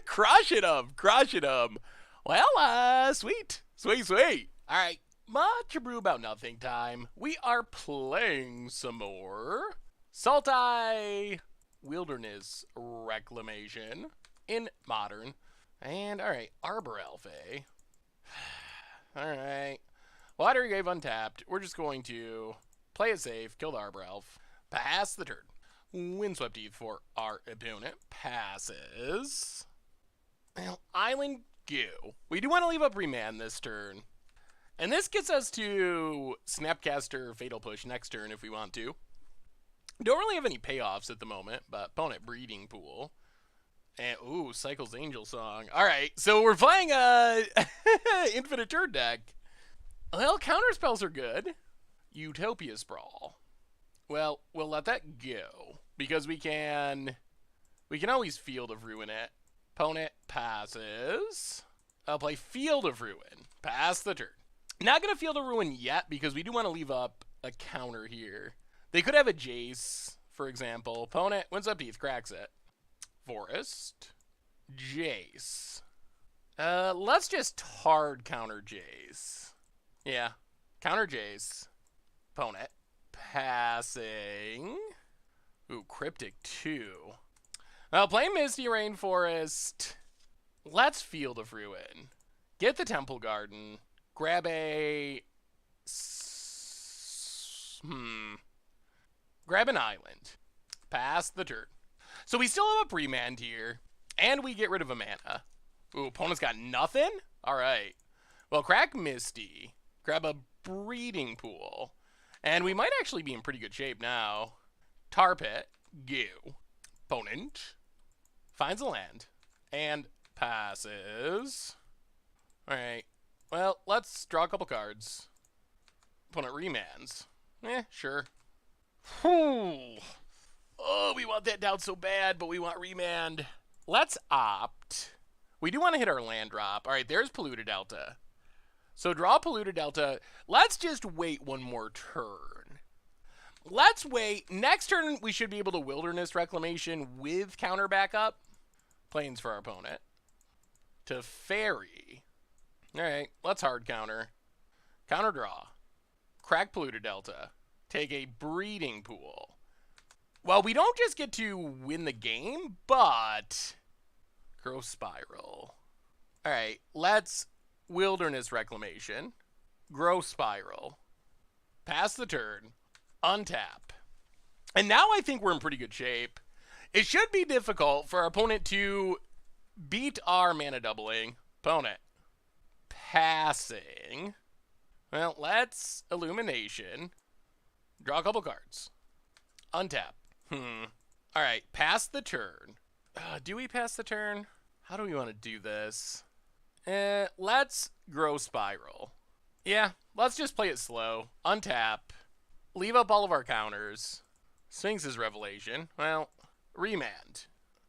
Crushing them. Well, sweet. Alright, much ado about nothing time. We are playing some more Sultai Wilderness Reclamation in Modern. And, alright, Arbor Elf, eh? Alright. Water Grave untapped. We're just going to play it safe, kill the Arbor Elf, pass the turn. Windswept Eve for our opponent. Passes. Well, Island go. We do want to leave up Remand this turn. And this gets us to Snapcaster Fatal Push next turn if we want to. Don't really have any payoffs at the moment, but opponent breeding pool. And, ooh, Cycle's Angel Song. Alright, so we're playing a Infinite Turn deck. Well, counterspells are good. Utopia Sprawl. Well, we'll let that go. Because we can always Field of Ruin it. Opponent passes. I'll play Field of Ruin. Pass the turn. Not going to Field of Ruin yet, because we do want to leave up a counter here. They could have a Jace, for example. Opponent, wins up teeth, cracks it. Forest. Jace. Let's just hard counter Jace. Yeah, counter Jace. Opponent. Passing. Ooh, Cryptic 2. Well, play Misty Rainforest. Let's Field of Ruin. Get the Temple Garden. Grab a... Grab an island. Pass the turn. So we still have a Remand here, and we get rid of a mana. Ooh, opponent's got nothing? Alright. Well, crack Misty. Grab a Breeding Pool. And we might actually be in pretty good shape now. Tar Pit. Go. Opponent. Finds a land. And passes. Alright. Well, let's draw a couple cards. Opponent remands. Sure. Whew. Oh, we want that down so bad, but we want remand. Let's opt. We do want to hit our land drop. All right, there's Polluted Delta. So draw Polluted Delta. Let's just wait one more turn. Let's wait. Next turn, we should be able to Wilderness Reclamation with counter backup. Plains for our opponent. To Fairy. All right, let's hard counter. Counter draw. Crack Polluted Delta. Take a Breeding Pool. Well, we don't just get to win the game, but... Growth Spiral. Alright, let's Wilderness Reclamation. Growth Spiral. Pass the turn. Untap. And now I think we're in pretty good shape. It should be difficult for our opponent to beat our mana doubling. Opponent. Passing. Well, let's Illumination. Draw a couple cards. Untap. Alright, pass the turn. Do we pass the turn? How do we want to do this? Let's Growth Spiral. Yeah, let's just play it slow. Untap. Leave up all of our counters. Sphinx's Revelation. Well, remand.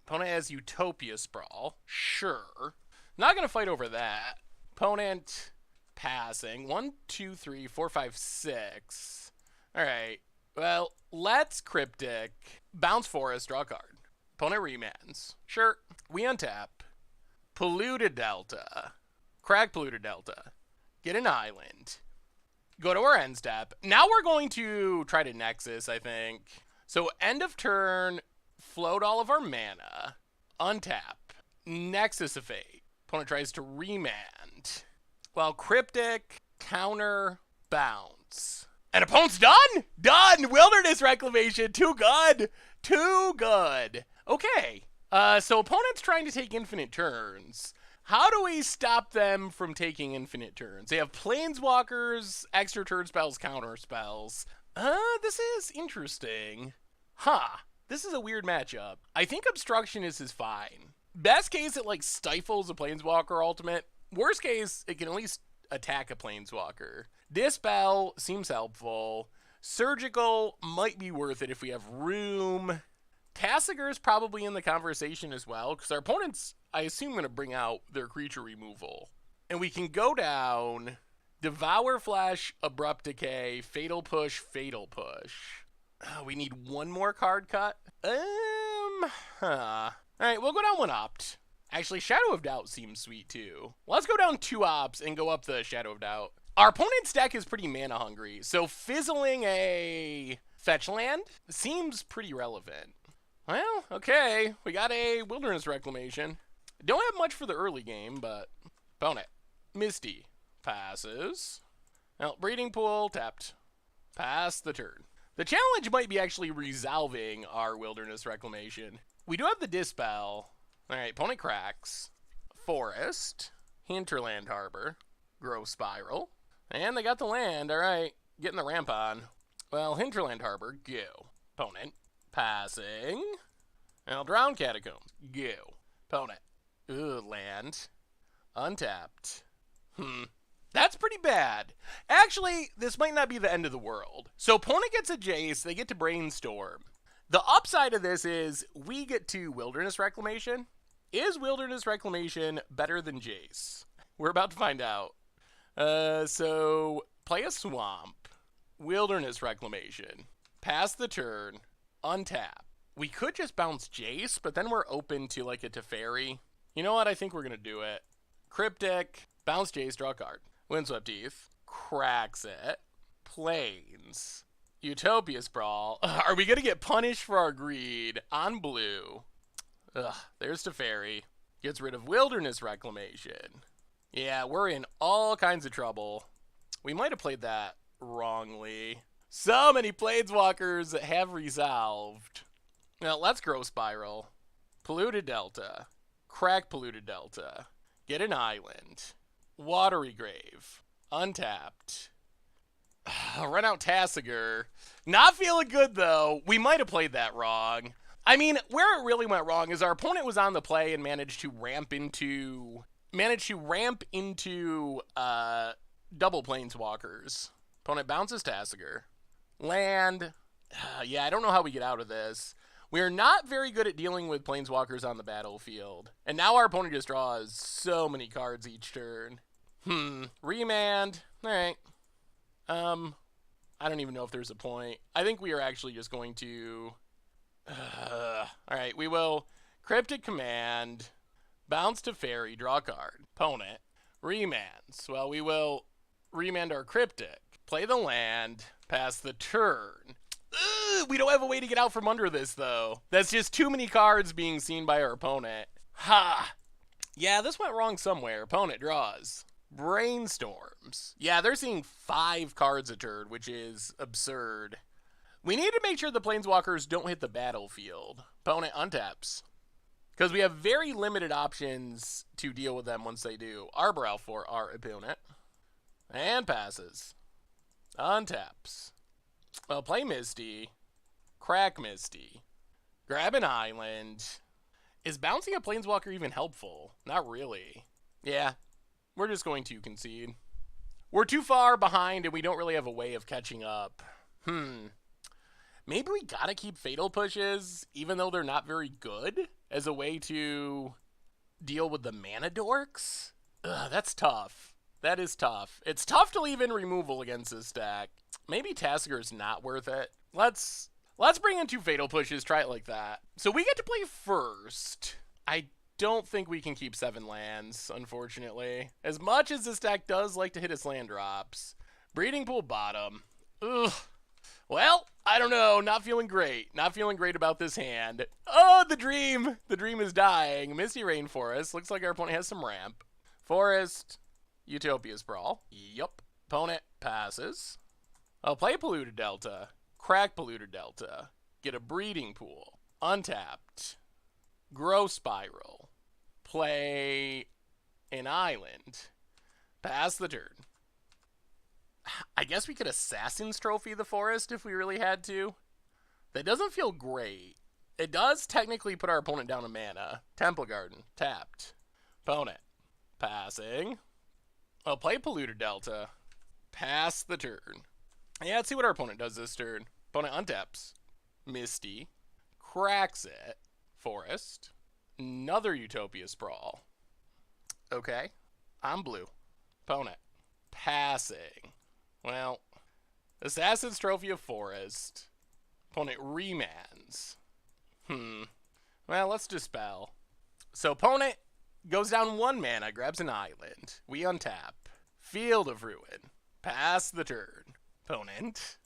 Opponent has Utopia Sprawl. Sure. Not going to fight over that. Opponent passing. 1, 2, 3, 4, 5, 6. Alright. Well, let's Cryptic. Bounce Forest, draw a card. Opponent remands. Sure. We untap. Polluted Delta. Crack Polluted Delta. Get an island. Go to our end step. Now we're going to try to Nexus, I think. So end of turn, float all of our mana. Untap. Nexus of Fate. Opponent tries to remand. Well, Cryptic, counter, bounce. And opponent's done! Done! Wilderness Reclamation! Too good! Too good! Okay. So opponent's trying to take infinite turns. How do we stop them from taking infinite turns? They have planeswalkers, extra turn spells, counter spells. This is interesting. This is a weird matchup. I think Obstructionist is fine. Best case, it like stifles a planeswalker ultimate. Worst case, it can at least attack a planeswalker. Dispel seems helpful. Surgical might be worth it if we have room. Tassiger is probably in the conversation as well, because our opponents, I assume, going to bring out their creature removal. And we can go down, Devour Flash, Abrupt Decay, Fatal Push, Fatal Push. We need one more card cut. Alright, we'll go down one opt. Actually, Shadow of Doubt seems sweet too. Let's go down 2 ops and go up the Shadow of Doubt. Our opponent's deck is pretty mana hungry, so fizzling a fetch land seems pretty relevant. Well, okay, we got a Wilderness Reclamation. Don't have much for the early game, but opponent. Misty. Passes. Well, Breeding Pool, tapped. Pass the turn. The challenge might be actually resolving our Wilderness Reclamation. We do have the Dispel. Alright, opponent cracks. Forest. Hinterland Harbor. Growth Spiral. And they got the land. Alright, getting the ramp on. Well, Hinterland Harbor, go. Opponent. Passing. Now drown Catacombs. Go. Opponent. Land. Untapped. That's pretty bad. Actually, this might not be the end of the world. So opponent gets a Jace, they get to Brainstorm. The upside of this is we get to Wilderness Reclamation. Is Wilderness Reclamation better than Jace? We're about to find out. So play a Swamp. Wilderness Reclamation. Pass the turn. Untap. We could just bounce Jace, but then we're open to like a Teferi. You know what? I think we're going to do it. Cryptic. Bounce Jace, draw a card. Windswept Heath. Cracks it. Plains. Utopia Sprawl. Are we going to get punished for our greed? On blue. There's Teferi. Gets rid of Wilderness Reclamation. Yeah, we're in all kinds of trouble. We might have played that wrongly. So many Planeswalkers have resolved. Now, let's grow Spiral. Polluted Delta. Crack Polluted Delta. Get an island. Watery Grave. Untapped. Run out Tassiger. Not feeling good, though. We might have played that wrong. I mean, where it really went wrong is our opponent was on the play and managed to ramp into double Planeswalkers. Opponent bounces Tassiger. Land. Yeah, I don't know how we get out of this. We are not very good at dealing with Planeswalkers on the battlefield. And now our opponent just draws so many cards each turn. Remand. Alright. I don't even know if there's a point. I think we are actually just going to... Alright, we will Cryptic Command, bounce Teferi, draw a card. Opponent. Remands. Well, we will remand our Cryptic. Play the land, pass the turn. We don't have a way to get out from under this, though. That's just too many cards being seen by our opponent. Ha! Yeah, this went wrong somewhere. Opponent draws. Brainstorms. Yeah, they're seeing 5 cards a turn, which is absurd. We need to make sure the Planeswalkers don't hit the battlefield. Opponent untaps. Because we have very limited options to deal with them once they do. Abrew for our opponent. And passes. Untaps. Well, play Misty. Crack Misty. Grab an island. Is bouncing a Planeswalker even helpful? Not really. Yeah, we're just going to concede. We're too far behind and we don't really have a way of catching up. Maybe we gotta keep Fatal Pushes, even though they're not very good, as a way to deal with the mana dorks? That's tough. That is tough. It's tough to leave in removal against this deck. Maybe Tassiger is not worth it. Let's bring in 2 Fatal Pushes, try it like that. So we get to play first. I don't think we can keep 7 lands, unfortunately. As much as this deck does like to hit its land drops. Breeding Pool bottom. Ugh. Well, I don't know. Not feeling great. Not feeling great about this hand. Oh, the dream. The dream is dying. Misty Rainforest. Looks like our opponent has some ramp. Forest. Utopia Sprawl. Yup. Opponent passes. I'll play Polluted Delta. Crack Polluted Delta. Get a Breeding Pool. Untapped. Grow Spiral. Play an island. Pass the turn. I guess we could Assassin's Trophy the forest if we really had to. That doesn't feel great. It does technically put our opponent down a mana. Temple Garden. Tapped. Opponent. Passing. I'll play Polluted Delta. Pass the turn. Yeah, let's see what our opponent does this turn. Opponent untaps. Misty. Cracks it. Forest. Another Utopia Sprawl. Okay. I'm blue. Opponent. Passing. Well, Assassin's Trophy of Forest. Opponent remands. Well, let's dispel. So opponent goes down 1 mana, grabs an island. We untap. Field of Ruin. Pass the turn. Opponent's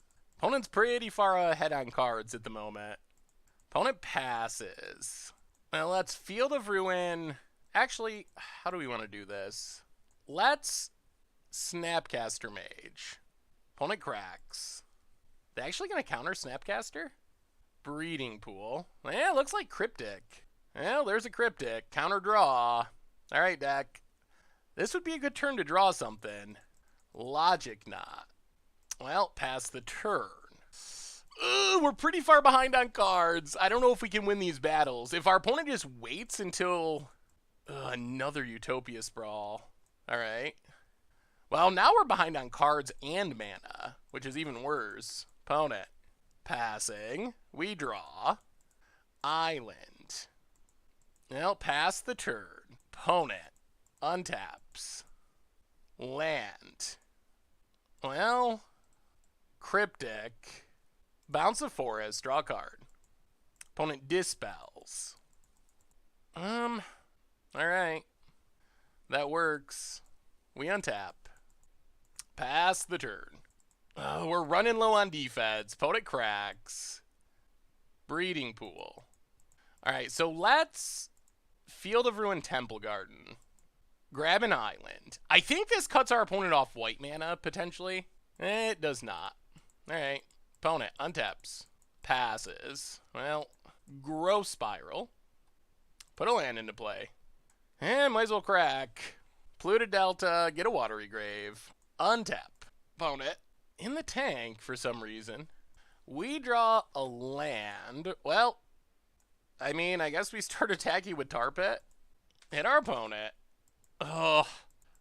pretty far ahead on cards at the moment. Opponent passes. Well, let's Field of Ruin. Actually, how do we want to do this? Let's Snapcaster Mage. Opponent cracks. They actually going to counter Snapcaster? Breeding Pool. Yeah, looks like Cryptic. Well, there's a Cryptic. Counter draw. Alright, deck. This would be a good turn to draw something. Logic Knot. Well, pass the turn. We're pretty far behind on cards. I don't know if we can win these battles. If our opponent just waits until another Utopia Sprawl. All right. Well, now we're behind on cards and mana, which is even worse. Opponent. Passing. We draw. Island. Well, pass the turn. Opponent. Untaps. Land. Well, Cryptic. Bounce a forest. Draw a card. Opponent dispels. Alright. That works. We untap. Pass the turn. Oh, we're running low on defense. Opponent cracks. Breeding pool. Alright, so let's Field of Ruin Temple Garden. Grab an island. I think this cuts our opponent off white mana, potentially. It does not. Alright. Opponent untaps. Passes. Well, Growth Spiral. Put a land into play. And might as well crack. Polluted Delta. Get a Watery Grave. Untap. Opponent in the tank for some reason. We draw a land. Well, I mean, I guess we start attacking with Tar Pit. Hit our opponent. Oh,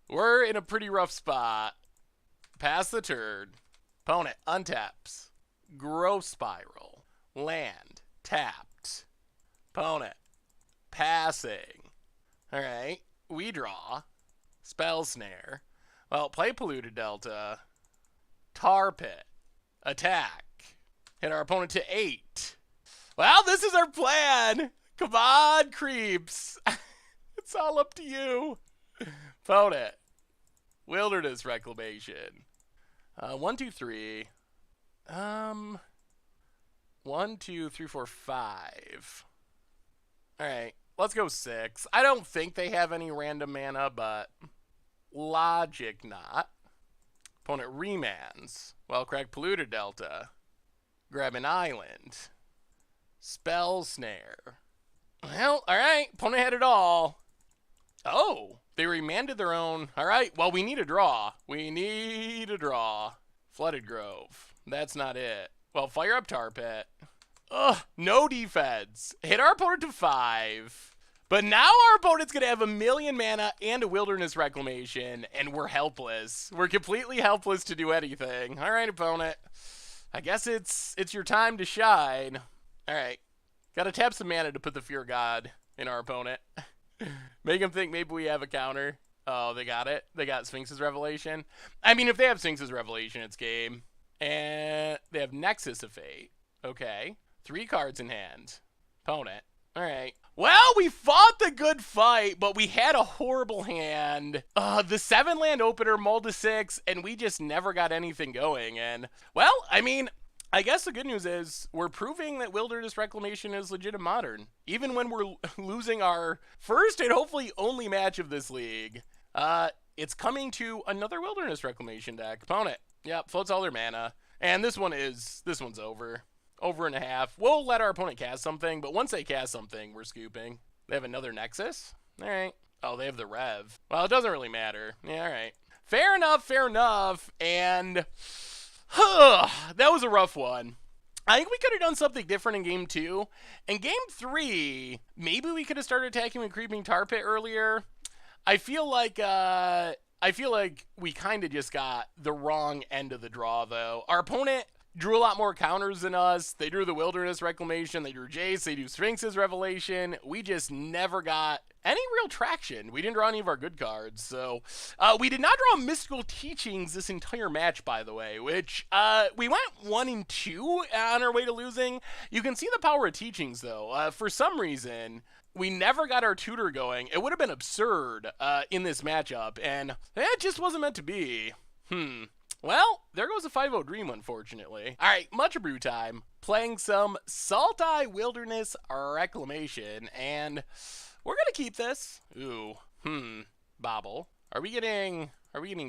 we're in a pretty rough spot. Pass the turn. Opponent untaps. Growth Spiral. Land. Tapped. Opponent. Passing. Alright. We draw. Spell Snare. Well, play Polluted Delta. Tar Pit. Attack. Hit our opponent to 8. Well, this is our plan. Come on, creeps. It's all up to you. Opponent. Wilderness Reclamation. 1, 2, 3. 1, 2, 3, 4, 5. Alright, let's go 6. I don't think they have any random mana, but logic not. Opponent remands. Well, crack Polluted Delta. Grab an island. Spell Snare. Well, alright, opponent had it all. Oh, they remanded their own. Alright, well, we need a draw. We need a draw. Flooded Grove. That's not it. Well, fire up Tar Pit. Ugh, no defense. Hit our opponent to 5. But now our opponent's going to have 1,000,000 mana and a Wilderness Reclamation, and we're helpless. We're completely helpless to do anything. All right, opponent. I guess it's your time to shine. All right. Got to tap some mana to put the Fear God in our opponent. Make him think maybe we have a counter. Oh, they got it. They got Sphinx's Revelation. I mean, if they have Sphinx's Revelation, it's game. And they have Nexus of Fate. Okay. 3 cards in hand. Opponent. All right. Well, we fought the good fight, but we had a horrible hand. The 7-land opener mulled to 6, and we just never got anything going. And, well, I mean, I guess the good news is we're proving that Wilderness Reclamation is legit and modern, even when we're losing our first and hopefully only match of this league. It's coming to another Wilderness Reclamation deck. Opponent. Yep, floats all their mana. And this one's over. Over and a half. We'll let our opponent cast something, but once they cast something, we're scooping. They have another Nexus? All right. Oh, they have the Rev. Well, it doesn't really matter. Yeah, all right. Fair enough, fair enough. And that was a rough one. I think we could have done something different in game 2. In game 3, maybe we could have started attacking with Creeping Tar Pit earlier. I feel like we kind of just got the wrong end of the draw, though. Our opponent drew a lot more counters than us. They drew the Wilderness Reclamation. They drew Jace. They drew Sphinx's Revelation. We just never got any real traction. We didn't draw any of our good cards. So we did not draw Mystical Teachings this entire match, by the way, which we went 1 and 2 on our way to losing. You can see the power of Teachings, though. For some reason, we never got our tutor going. It would have been absurd in this matchup, and it just wasn't meant to be. Well, there goes a 5-0 dream, unfortunately. All right, much Abrew time. Playing some Sultai Wilderness Reclamation, and we're gonna keep this. Ooh, Bobble. Are we getting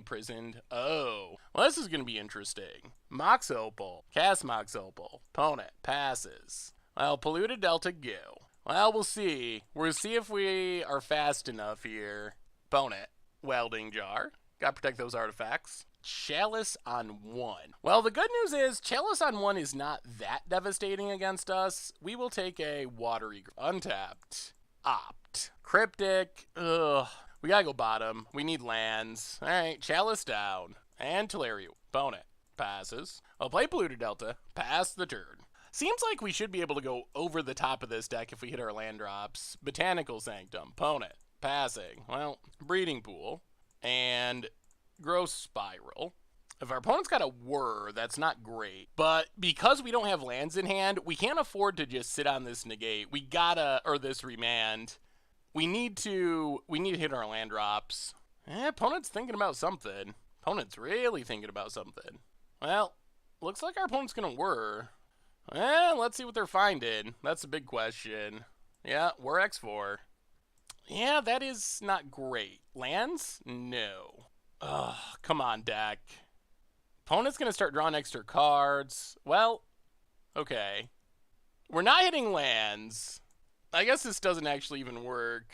prisoned? Oh, well, this is gonna be interesting. Mox Opal, cast Mox Opal. Opponent passes. Well, Polluted Delta go. Well, we'll see. We'll see if we are fast enough here. Opponent, Welding Jar. Gotta protect those artifacts. Chalice on 1. Well, the good news is Chalice on 1 is not that devastating against us. We will take a Watery Untapped. Opt. Cryptic. Ugh. We gotta go bottom. We need lands. Alright, Chalice down. And Tolaria. Opponent. Passes. I'll play Polluted Delta. Pass the turn. Seems like we should be able to go over the top of this deck if we hit our land drops. Botanical Sanctum. Opponent. Passing. Well, Breeding Pool. And Gross Spiral. If our opponent's got a Whir, that's not great. But because we don't have lands in hand, we can't afford to just sit on this negate. We gotta, or this remand. We need to hit our land drops. Opponent's thinking about something. Opponent's really thinking about something. Well, looks like our opponent's gonna Whir. Let's see what they're finding. That's a big question. Yeah, Whir X4. Yeah, that is not great. Lands? No. Ugh, come on, deck. Opponent's going to start drawing extra cards. Well, okay. We're not hitting lands. I guess this doesn't actually even work.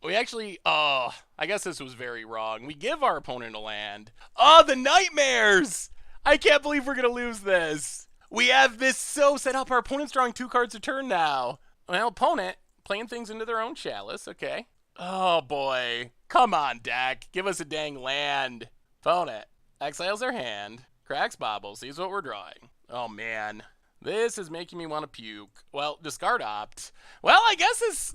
We actually, I guess this was very wrong. We give our opponent a land. Oh, the Nightmares! I can't believe we're going to lose this. We have this so set up. Our opponent's drawing 2 cards a turn now. Well, opponent playing things into their own Chalice. Okay. Oh, boy. Come on, deck. Give us a dang land. Opponent exiles their hand. Cracks Bobble. Sees what we're drawing. Oh, man. This is making me want to puke. Well, discard Opt. Well, I guess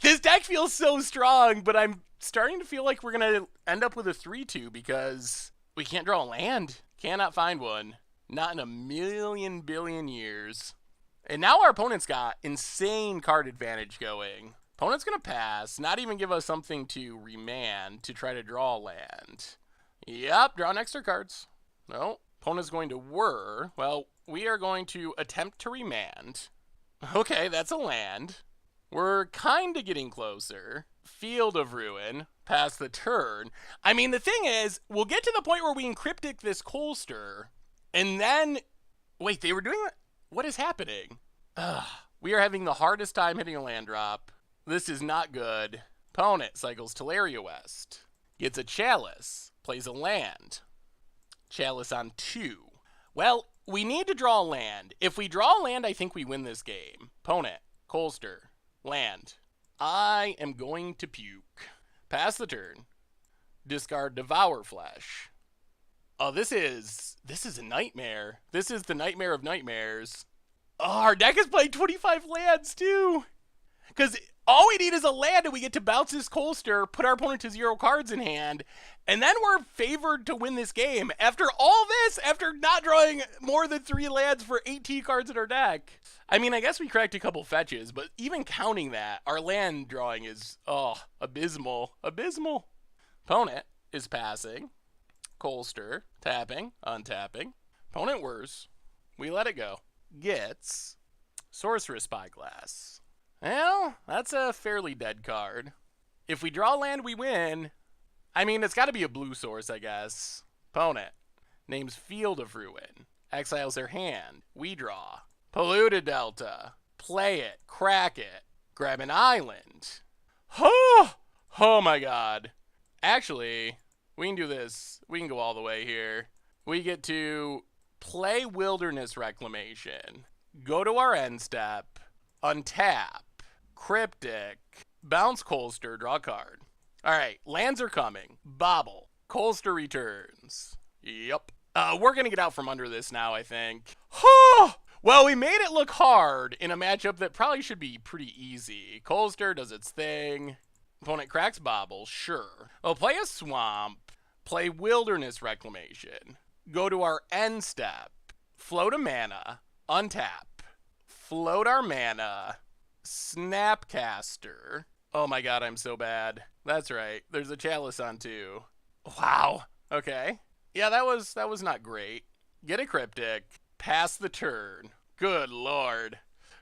this deck feels so strong, but I'm starting to feel like we're going to end up with a 3-2 because we can't draw a land. Cannot find one. Not in a million billion years. And now our opponent's got insane card advantage going. Opponent's going to pass, not even give us something to remand to try to draw a land. Yep, draw extra cards. No, opponent's going to Whir. Well, we are going to attempt to remand. Okay, that's a land. We're kind of getting closer. Field of Ruin, pass the turn. I mean, the thing is, we'll get to the point where we encryptic this Colster, and then... Wait, they were doing that? What is happening? We are having the hardest time hitting a land drop. This is not good. Opponent cycles Tolaria West. Gets a Chalice. Plays a land. Chalice on 2. Well, we need to draw a land. If we draw a land, I think we win this game. Opponent. Colster. Land. I am going to puke. Pass the turn. Discard Devour Flesh. Oh, this is a nightmare. This is the nightmare of nightmares. Oh, our deck is playing 25 lands, too. Because all we need is a land and we get to bounce this Colster, put our opponent to 0 cards in hand, and then we're favored to win this game. After all this, after not drawing more than 3 lands for 18 cards in our deck. I mean, I guess we cracked a couple fetches, but even counting that, our land drawing is, abysmal. Abysmal. Opponent is passing. Colster. Tapping. Untapping. Opponent whirs. We let it go. Gets Sorcerous Spyglass. Well, that's a fairly dead card. If we draw land, we win. I mean, it's got to be a blue source, I guess. Opponent names Field of Ruin. Exiles their hand. We draw. Polluted Delta. Play it. Crack it. Grab an island. Oh my god. Actually, we can do this. We can go all the way here. We get to play Wilderness Reclamation. Go to our end step. Untap. Cryptic. Bounce Colster. Draw a card. Alright, lands are coming. Bobble. Colster returns. Yep. We're gonna get out from under this now, I think. Well, we made it look hard in a matchup that probably should be pretty easy. Colster does its thing. Opponent cracks Bobble. Sure. We'll play a Swamp. Play Wilderness Reclamation. Go to our end step. Float a mana. Untap. Float our mana. Snapcaster. Oh my god, I'm so bad. That's right. There's a Chalice on 2. Wow. Okay. Yeah, that was not great. Get a Cryptic. Pass the turn. Good lord.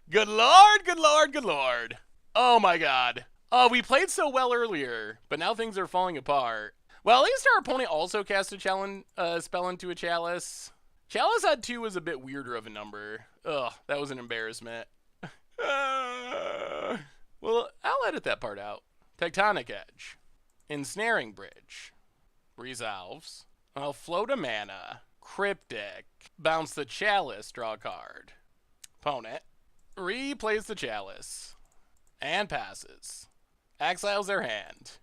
Good lord, good lord, good lord. Oh my god. Oh, we played so well earlier, but now things are falling apart. Well, at least our opponent also cast a spell into a Chalice. Chalice on 2 was a bit weirder of a number. Ugh, that was an embarrassment. Well, I'll edit that part out. Tectonic Edge. Ensnaring Bridge. Resolves. I'll float a mana. Cryptic. Bounce the Chalice, draw a card. Opponent replays the Chalice. And passes. Exiles their hand.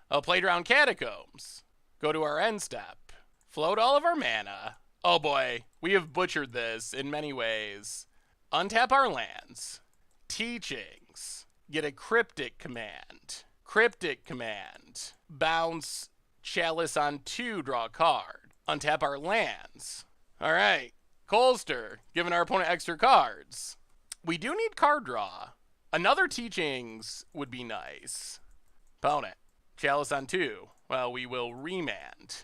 I'll play around Catacombs. Go to our end step. Float all of our mana. Oh boy, we have butchered this in many ways. Untap our lands. Teachings. Get a Cryptic command. Cryptic command. Bounce Chalice on 2, draw a card. Untap our lands. Alright. Colster, giving our opponent extra cards. We do need card draw. Another Teachings would be nice. Opponent. Chalice on 2. Well, we will remand.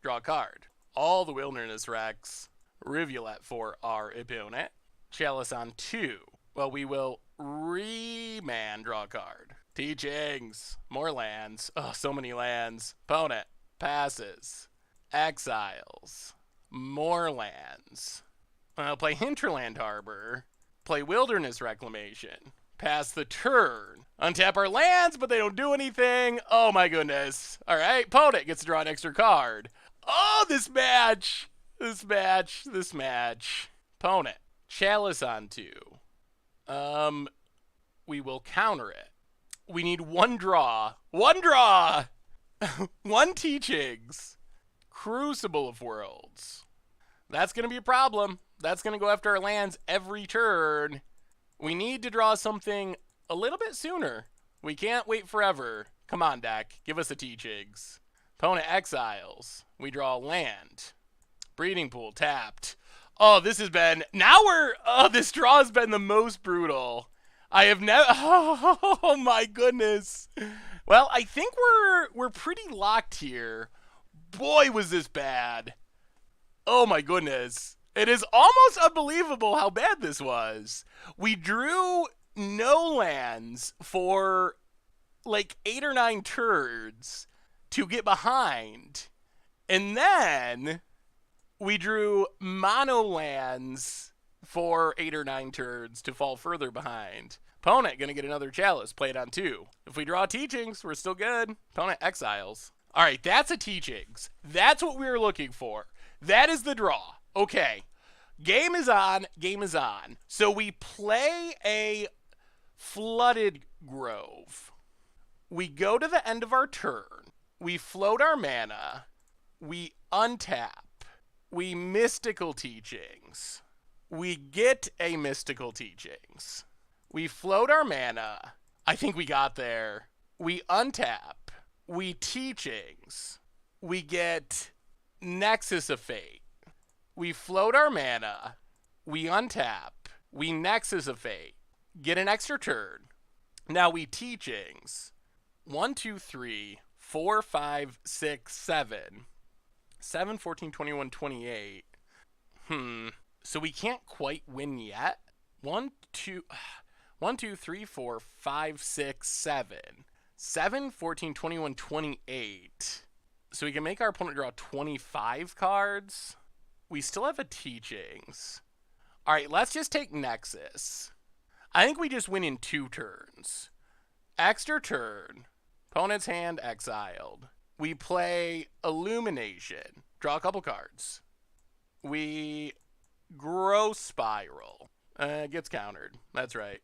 Draw a card. All the Wilderness Recs. Rivulet for our opponent. Chalice on 2. Well, we will remand. Draw a card. Teachings. More lands. Oh, so many lands. Opponent. Passes. Exiles. More lands. I'll play Hinterland Harbor. Play Wilderness Reclamation. Pass the turn. Untap our lands, but they don't do anything. Oh my goodness. Alright, opponent gets to draw an extra card. Oh, this match. Opponent. Chalice on 2. We will counter it. We need one draw. One draw! One Teachings. Crucible of Worlds. That's going to be a problem. That's going to go after our lands every turn. We need to draw something a little bit sooner. We can't wait forever. Come on, deck. Give us a Teachings. Opponent exiles. We draw a land. Breeding Pool tapped. Oh, this has been... this draw has been the most brutal. I have never... Oh, my goodness. Well, I think we're pretty locked here. Boy, was this bad. Oh, my goodness. It is almost unbelievable how bad this was. We drew no lands for like 8 or 9 turns to get behind. And then we drew mono lands for 8 or 9 turns to fall further behind. Opponent gonna get another Chalice, play it on 2. If we draw Teachings, we're still good. Opponent exiles. All right, that's a Teachings. That's what we were looking for. That is the draw. Okay, game is on, game is on. So we play a Flooded Grove. We go to the end of our turn. We float our mana. We untap. We Mystical Teachings. We get a Mystical Teachings. We float our mana. I think we got there. We untap. We Teachings. We get Nexus of Fate. We float our mana. We untap. We Nexus of Fate. Get an extra turn. Now we Teachings. 1, 2, 3, 4, 5, 6, 7. 7, 14, 21, 28. So we can't quite win yet. 1, 2, 3, 4, 5, 6, 7. 7, 14, 21, 28. So we can make our opponent draw 25 cards. We still have a Teachings. All right, let's just take Nexus. I think we just win in 2 turns. Extra turn. Opponent's hand exiled. We play Illumination. Draw a couple cards. We Growth Spiral. Gets countered. That's right.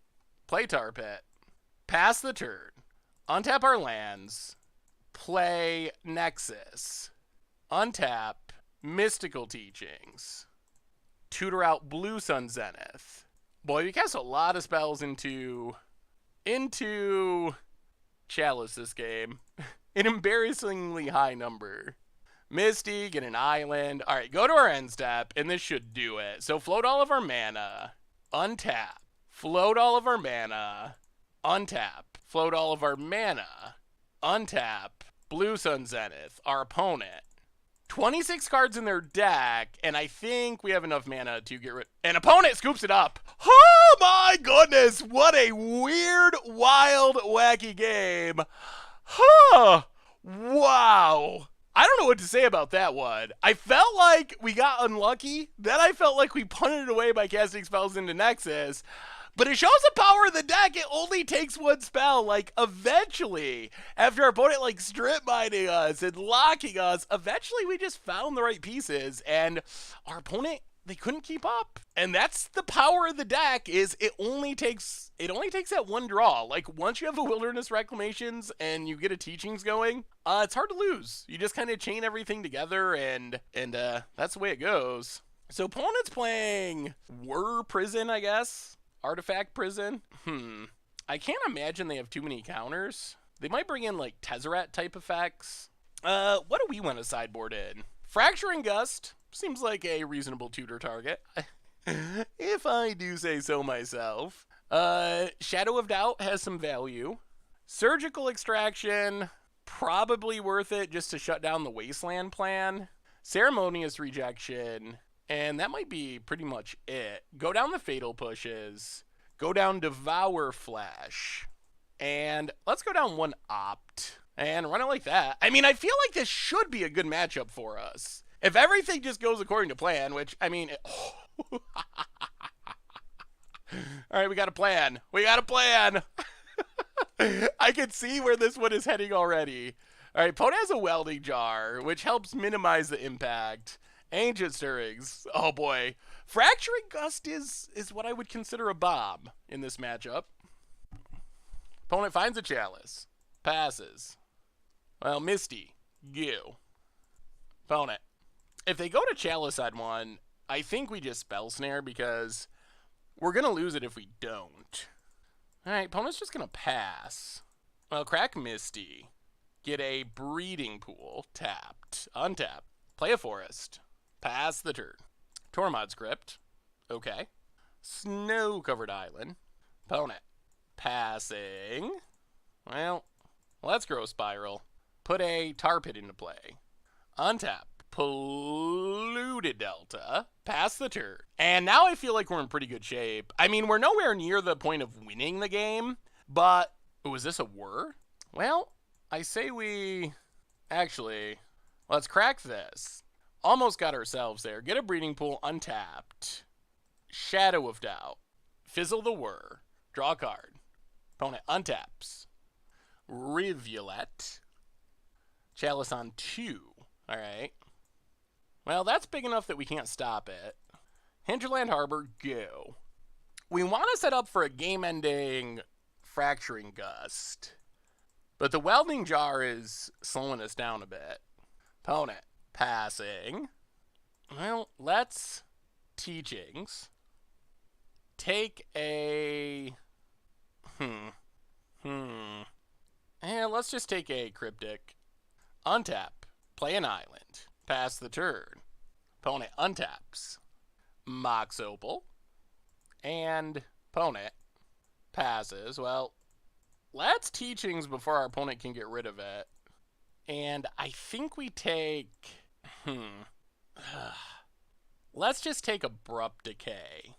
Play Tar Pit. Pass the turn. Untap our lands. Play Nexus. Untap Mystical Teachings. Tutor out Blue Sun Zenith. Boy, we cast a lot of spells into Chalice this game. An embarrassingly high number. Misty, get an island. All right, go to our end step, and this should do it. So float all of our mana. Untap. Float all of our mana. Untap. Float all of our mana. Untap. Blue Sun Zenith, our opponent. 26 cards in their deck, and I think we have enough mana to get rid... An opponent scoops it up. Oh my goodness, what a weird, wild, wacky game. Huh. Wow. I don't know what to say about that one. I felt like we got unlucky. Then I felt like we punted it away by casting spells into Nexus. But it shows the power of the deck. It only takes one spell. Like, eventually, after our opponent, like, strip mining us and locking us, eventually we just found the right pieces, and our opponent, they couldn't keep up. And that's the power of the deck, is it only takes that one draw. Like, once you have a Wilderness Reclamations and you get a Teachings going, it's hard to lose. You just kind of chain everything together, and that's the way it goes. So opponent's playing Prison, I guess. Artifact Prison? I can't imagine they have too many counters. They might bring in, like, Tezzeret type effects. What do we want to sideboard in? Fracturing Gust seems like a reasonable tutor target. If I do say so myself. Shadow of Doubt has some value. Surgical Extraction, probably worth it just to shut down the Wasteland plan. Ceremonious Rejection, and that might be pretty much it. Go down the Fatal Pushes. Go down Devour Flesh. And let's go down one Opt. And run it like that. I mean, I feel like this should be a good matchup for us. If everything just goes according to plan, which, I mean... Alright, we got a plan. We got a plan! I can see where this one is heading already. Alright, opponent has a Welding Jar, which helps minimize the impact. Ancient Stirrings. Oh boy. Fracturing Gust is what I would consider a bomb in this matchup. Opponent finds a Chalice. Passes. Well, Misty. Goo. Opponent. If they go to Chalice on one, I think we just Spell Snare because we're going to lose it if we don't. Alright, opponent's just going to pass. Well, crack Misty. Get a Breeding Pool. Tapped. Untap. Play a Forest. Pass the turn. Tormod's Crypt. Okay. Snow-covered Island. Opponent. Passing. Well, let's grow Spiral. Put a Tar Pit into play. Untap. Polluted Delta. Pass the turn. And now I feel like we're in pretty good shape. I mean, we're nowhere near the point of winning the game, but... Oh, is this a whir? Well, I say we... Actually, let's crack this. Almost got ourselves there. Get a Breeding Pool untapped. Shadow of Doubt. Fizzle the whir. Draw a card. Opponent untaps. Rivulet. Chalice on 2. Alright. Well, that's big enough that we can't stop it. Hinterland Harbor, go. We want to set up for a game-ending Fracturing Gust. But the Welding Jar is slowing us down a bit. Opponent. Passing. Well, let's Teachings. Take a... And let's just take a Cryptic. Untap. Play an Island. Pass the turn. Opponent untaps. Mox Opal. And opponent passes. Well, let's Teachings before our opponent can get rid of it. And I think we take... Let's just take Abrupt Decay.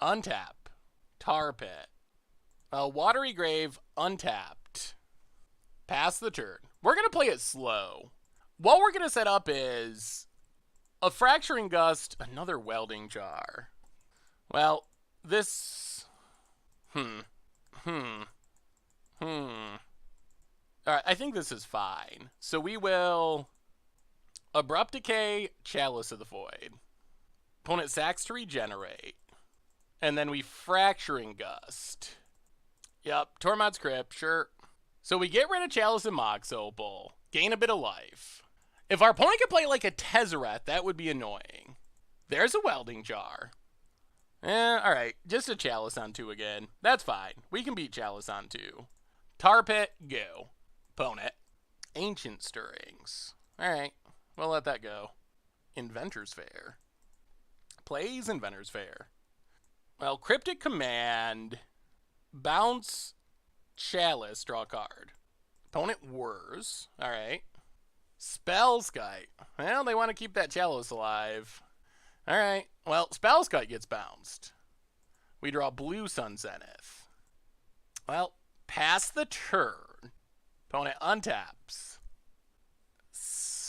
Untap. Tar Pit. Watery Grave, untapped. Pass the turn. We're going to play it slow. What we're going to set up is a Fracturing Gust, another Welding Jar. Well, this... Alright, I think this is fine. So we will... Abrupt Decay, Chalice of the Void. Opponent sacks to regenerate. And then we Fracturing Gust. Yep, Tormod's Crypt, sure. So we get rid of Chalice and Mox Opal. Gain a bit of life. If our opponent could play like a Tezzeret, that would be annoying. There's a Welding Jar. Alright, just a Chalice on 2 again. That's fine. We can beat Chalice on 2. Tar Pit, go. Opponent. Ancient Stirrings. Alright, we'll let that go. Inventor's Fair. Plays Inventor's Fair. Well, Cryptic Command. Bounce Chalice, draw a card. Opponent whirs. Alright. Spellskite. Well, they want to keep that Chalice alive. Alright. Well, Spellskite gets bounced. We draw Blue Sun Zenith. Well, pass the turn. Opponent untaps.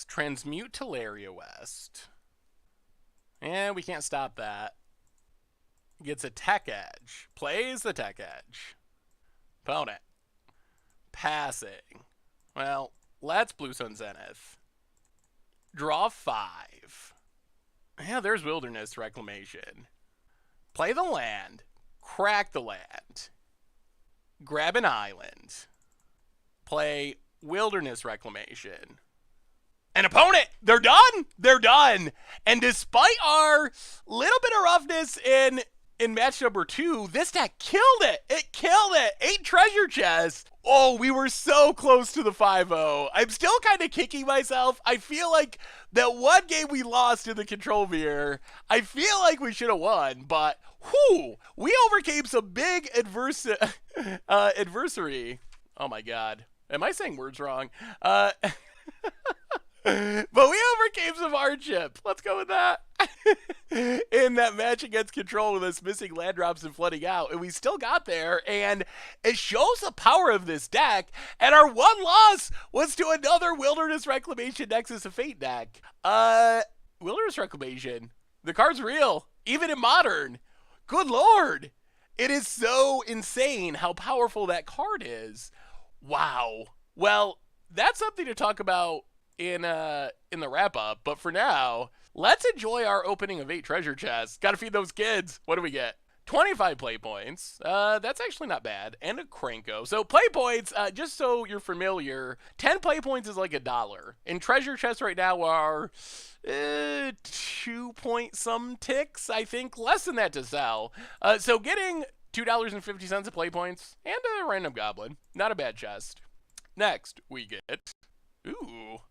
Transmute Teleria West. Yeah, we can't stop that. gets a tech edge. Plays the tech edge. Opponent. Passing. Well, let's Blue Sun Zenith. Draw 5. Yeah, there's Wilderness Reclamation. Play the land. Crack the land. Grab an island. Play Wilderness Reclamation. An opponent, they're done. They're done. And despite our little bit of roughness in match number 2, this deck killed it. It killed it. 8 treasure chests. Oh, we were so close to the 5-0. I'm still kind of kicking myself. I feel like that one game we lost in the control mirror, I feel like we should have won, but whew, we overcame some big adversary. Oh my God. Am I saying words wrong? But we overcame some hardship. Let's go with that. In that match against control with us missing land drops and flooding out. And we still got there. And it shows the power of this deck. And our one loss was to another Wilderness Reclamation Nexus of Fate deck. Wilderness Reclamation. The card's real. Even in Modern. Good Lord. It is so insane how powerful that card is. Wow. Well, that's something to talk about in the wrap up, but for now, let's enjoy our opening of 8 treasure chests. Gotta feed those kids. What do we get? 25 play points. That's actually not bad. And a Cranko. So play points, just so you're familiar, 10 play points is like $1. And treasure chests right now are 2 point some ticks, I think. Less than that to sell. So getting $2.50 of play points and a random goblin. Not a bad chest. Next, we get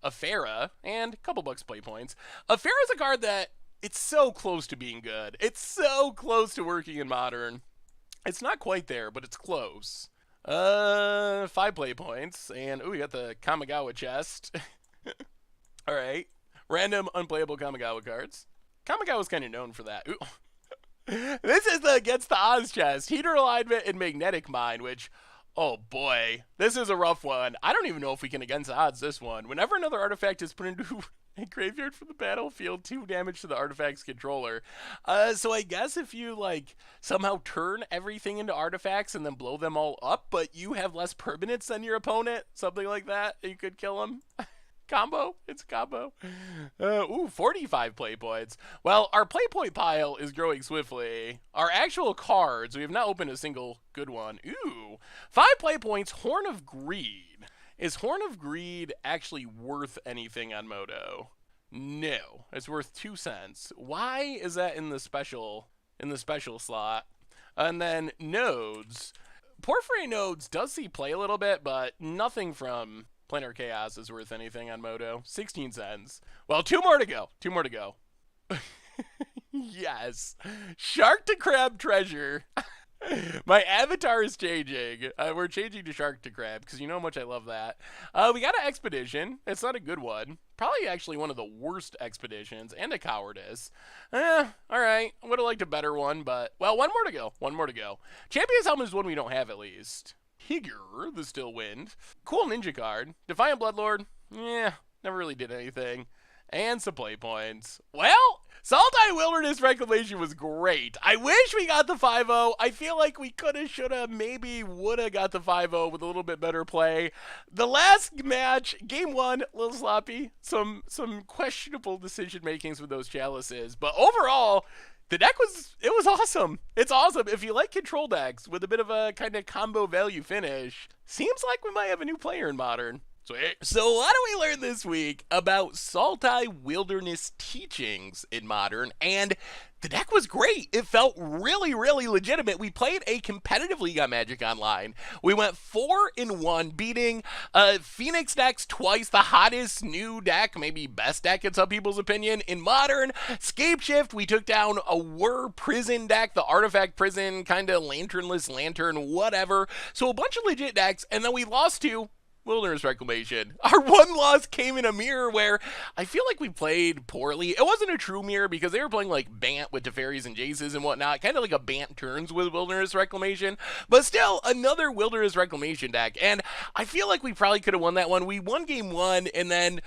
a Farah and a couple bucks play points. A Farah is a card that it's so close to being good. It's so close to working in Modern. It's not quite there, but it's close. 5 play points. And, we got the Kamigawa chest. Alright. Random unplayable Kamigawa cards. Kamigawa's kind of known for that. This is the Against the Odds chest. Heater Alignment and Magnetic Mine, which... oh boy, this is a rough one. I don't even know if we can against odds this one. Whenever another artifact is put into a graveyard from the battlefield, 2 damage to the artifact's controller. So I guess if you somehow turn everything into artifacts and then blow them all up, but you have less permanents than your opponent, something like that, you could kill him. Combo. It's a combo. 45 play points. Well, our play point pile is growing swiftly. Our actual cards, we have not opened a single good one. 5 play points, Horn of Greed. Is Horn of Greed actually worth anything on Moto? No. It's worth 2 cents. Why is that in the special slot? And then Nodes. Porphyry Nodes does see play a little bit, but nothing from Planar Chaos is worth anything on Moto. 16 cents. Well, 2 more to go. 2 more to go. Yes. Shark to Crab Treasure. My avatar is changing. We're changing to Shark to Crab because you know how much I love that. We got an Expedition. It's not a good one. Probably actually one of the worst Expeditions and a Cowardice. Alright. Would have liked a better one, but... well, 1 more to go. 1 more to go. Champion's Helm is one we don't have at least. Higger, the Still Wind. Cool ninja card. Defiant Bloodlord. Never really did anything. And some play points. Well, Sultai Wilderness Reclamation was great. I wish we got the 5-0. I feel like we coulda, shoulda, maybe woulda got the 5-0 with a little bit better play. The last match, game 1, a little sloppy. Some questionable decision makings with those chalices. But overall, the deck was awesome. It's awesome. If you like control decks with a bit of a kind of combo value finish, seems like we might have a new player in Modern. So what do we learn this week about Sultai Wilderness teachings in Modern? And the deck was great. It felt really, really legitimate. We played a competitive league on Magic Online. We went 4-1, beating Phoenix decks twice, the hottest new deck, maybe best deck in some people's opinion. In Modern, Scapeshift, we took down a Whir Prison deck, the Artifact Prison, kind of lanternless lantern, whatever. So a bunch of legit decks, and then we lost to Wilderness Reclamation. Our one loss came in a mirror where I feel like we played poorly. It wasn't a true mirror because they were playing like Bant with Teferis and Jaces and whatnot, kind of like a Bant turns with Wilderness Reclamation, but still another Wilderness Reclamation deck. And I feel like we probably could have won that one. We won game 1, and then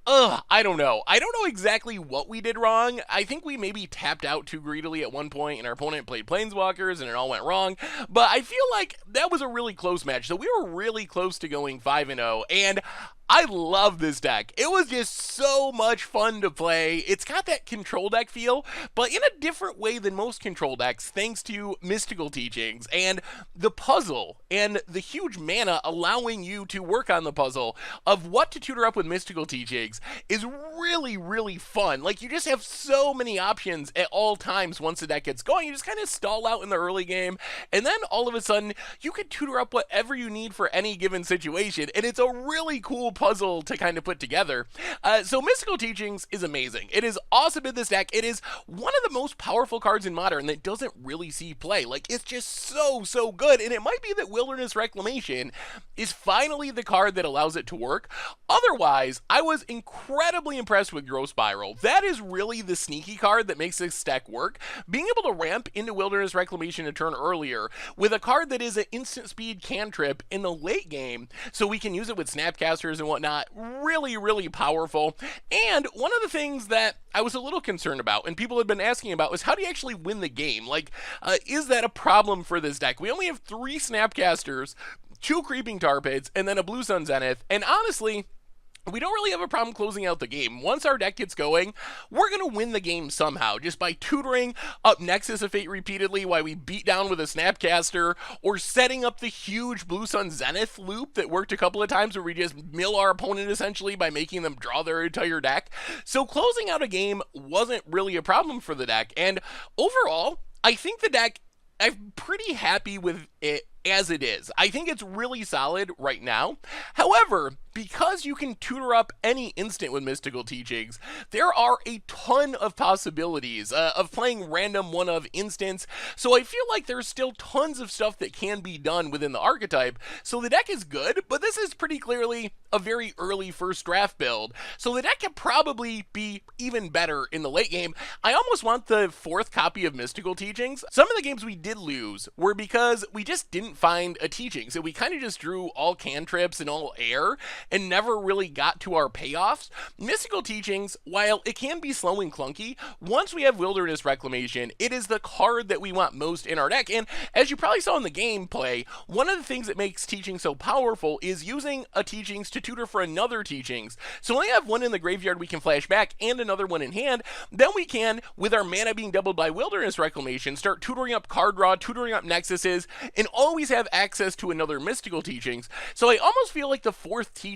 I don't know. I don't know exactly what we did wrong. I think we maybe tapped out too greedily at one point, and our opponent played Planeswalkers, and it all went wrong. But I feel like that was a really close match. So we were really close to going 5-0, and I love this deck. It was just so much fun to play. It's got that control deck feel, but in a different way than most control decks, thanks to Mystical Teachings and the puzzle and the huge mana allowing you to work on the puzzle of what to tutor up with Mystical Teachings is really, really fun. Like, you just have so many options at all times once the deck gets going. You just kind of stall out in the early game, and then all of a sudden, you can tutor up whatever you need for any given situation, and it's a really cool puzzle to kind of put together. So Mystical Teachings is amazing. It is awesome in this deck. It is one of the most powerful cards in Modern that doesn't really see play. Like, it's just so good, and it might be that Wilderness Reclamation is finally the card that allows it to work. Otherwise, I was incredibly impressed with Growth Spiral. That is really the sneaky card that makes this deck work. Being able to ramp into Wilderness Reclamation a turn earlier with a card that is an instant speed cantrip in the late game, so we can use it with Snapcasters and whatnot, really, really powerful. And one of the things that I was a little concerned about, and people had been asking about, was how do you actually win the game? Like, is that a problem for this deck? We only have 3 Snapcasters, 2 Creeping Tar Pits, and then a Blue Sun Zenith, and honestly, we don't really have a problem closing out the game. Once our deck gets going, we're going to win the game somehow, just by tutoring up Nexus of Fate repeatedly while we beat down with a Snapcaster, or setting up the huge Blue Sun Zenith loop that worked a couple of times where we just mill our opponent essentially by making them draw their entire deck. So closing out a game wasn't really a problem for the deck, and overall, I think the deck, I'm pretty happy with it as it is. I think it's really solid right now. However, because you can tutor up any instant with Mystical Teachings, there are a ton of possibilities of playing random one-of instants, so I feel like there's still tons of stuff that can be done within the archetype. So the deck is good, but this is pretty clearly a very early first draft build, so the deck can probably be even better in the late game. I almost want the 4th copy of Mystical Teachings. Some of the games we did lose were because we just didn't find a teaching, so we kind of just drew all cantrips and all air and never really got to our payoffs. Mystical Teachings, while it can be slow and clunky, once we have Wilderness Reclamation, it is the card that we want most in our deck. And as you probably saw in the gameplay, one of the things that makes Teachings so powerful is using a Teachings to tutor for another Teachings. So when we have one in the graveyard we can flash back and another one in hand, then we can, with our mana being doubled by Wilderness Reclamation, start tutoring up card draw, tutoring up Nexuses, and always have access to another Mystical Teachings. So I almost feel like the 4th Teachings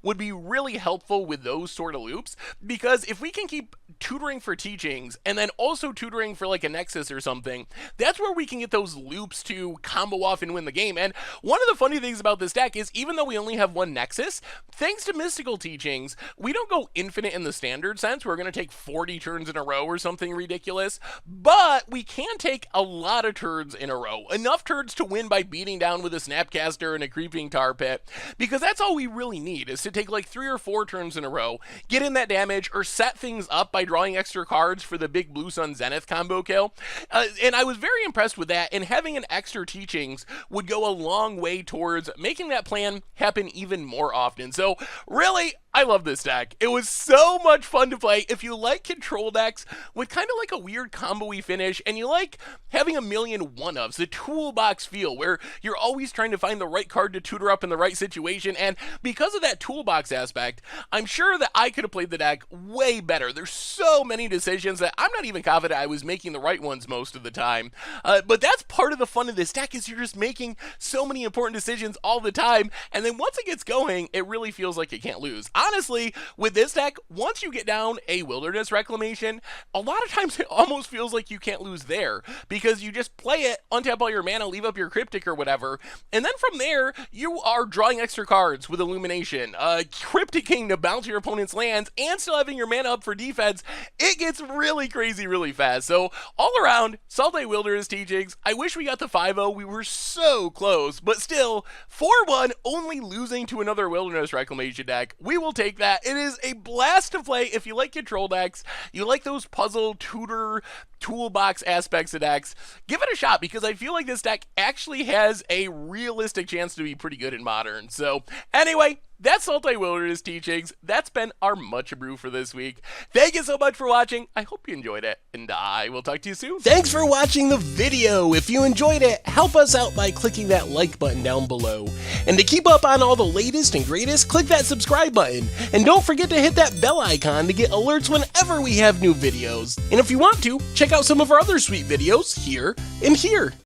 would be really helpful with those sort of loops, because if we can keep tutoring for Teachings and then also tutoring for like a Nexus or something, that's where we can get those loops to combo off and win the game. And one of the funny things about this deck is, even though we only have 1 Nexus, thanks to Mystical Teachings, we don't go infinite in the standard sense. We're going to take 40 turns in a row or something ridiculous, but we can take a lot of turns in a row, enough turns to win by beating down with a Snapcaster and a Creeping Tar Pit, because that's all we really need, is to take like 3 or 4 turns in a row, get in that damage, or set things up by drawing extra cards for the big Blue Sun Zenith combo kill. And I was very impressed with that, and having an extra Teachings would go a long way towards making that plan happen even more often. So really, I love this deck. It was so much fun to play. If you like control decks with kind of like a weird combo-y finish, and you like having a million one-ofs, the toolbox feel where you're always trying to find the right card to tutor up in the right situation, and because of that toolbox aspect, I'm sure that I could have played the deck way better. There's so many decisions that I'm not even confident I was making the right ones most of the time. But that's part of the fun of this deck, is you're just making so many important decisions all the time, and then once it gets going, it really feels like it can't lose. Honestly, with this deck, once you get down a Wilderness Reclamation, a lot of times it almost feels like you can't lose there, because you just play it, untap all your mana, leave up your Cryptic or whatever, and then from there, you are drawing extra cards with Illumination, Cryptic King to bounce your opponent's lands, and still having your mana up for defense. It gets really crazy really fast. So all around, Sultai Wilderness Teachings, I wish we got the 5-0. We were so close, but still, 4-1, only losing to another Wilderness Reclamation deck. We will take that. It is a blast to play if you like control decks, you like those puzzle, tutor, toolbox aspects of decks, give it a shot because I feel like this deck actually has a realistic chance to be pretty good in Modern. So anyway, that's Sultai Wilderness Teachings. That's been our Much Abrew for this week. Thank you so much for watching. I hope you enjoyed it, and I will talk to you soon. Thanks for watching the video. If you enjoyed it, help us out by clicking that like button down below. And to keep up on all the latest and greatest, click that subscribe button. And don't forget to hit that bell icon to get alerts whenever we have new videos. And if you want to, check out some of our other sweet videos here and here.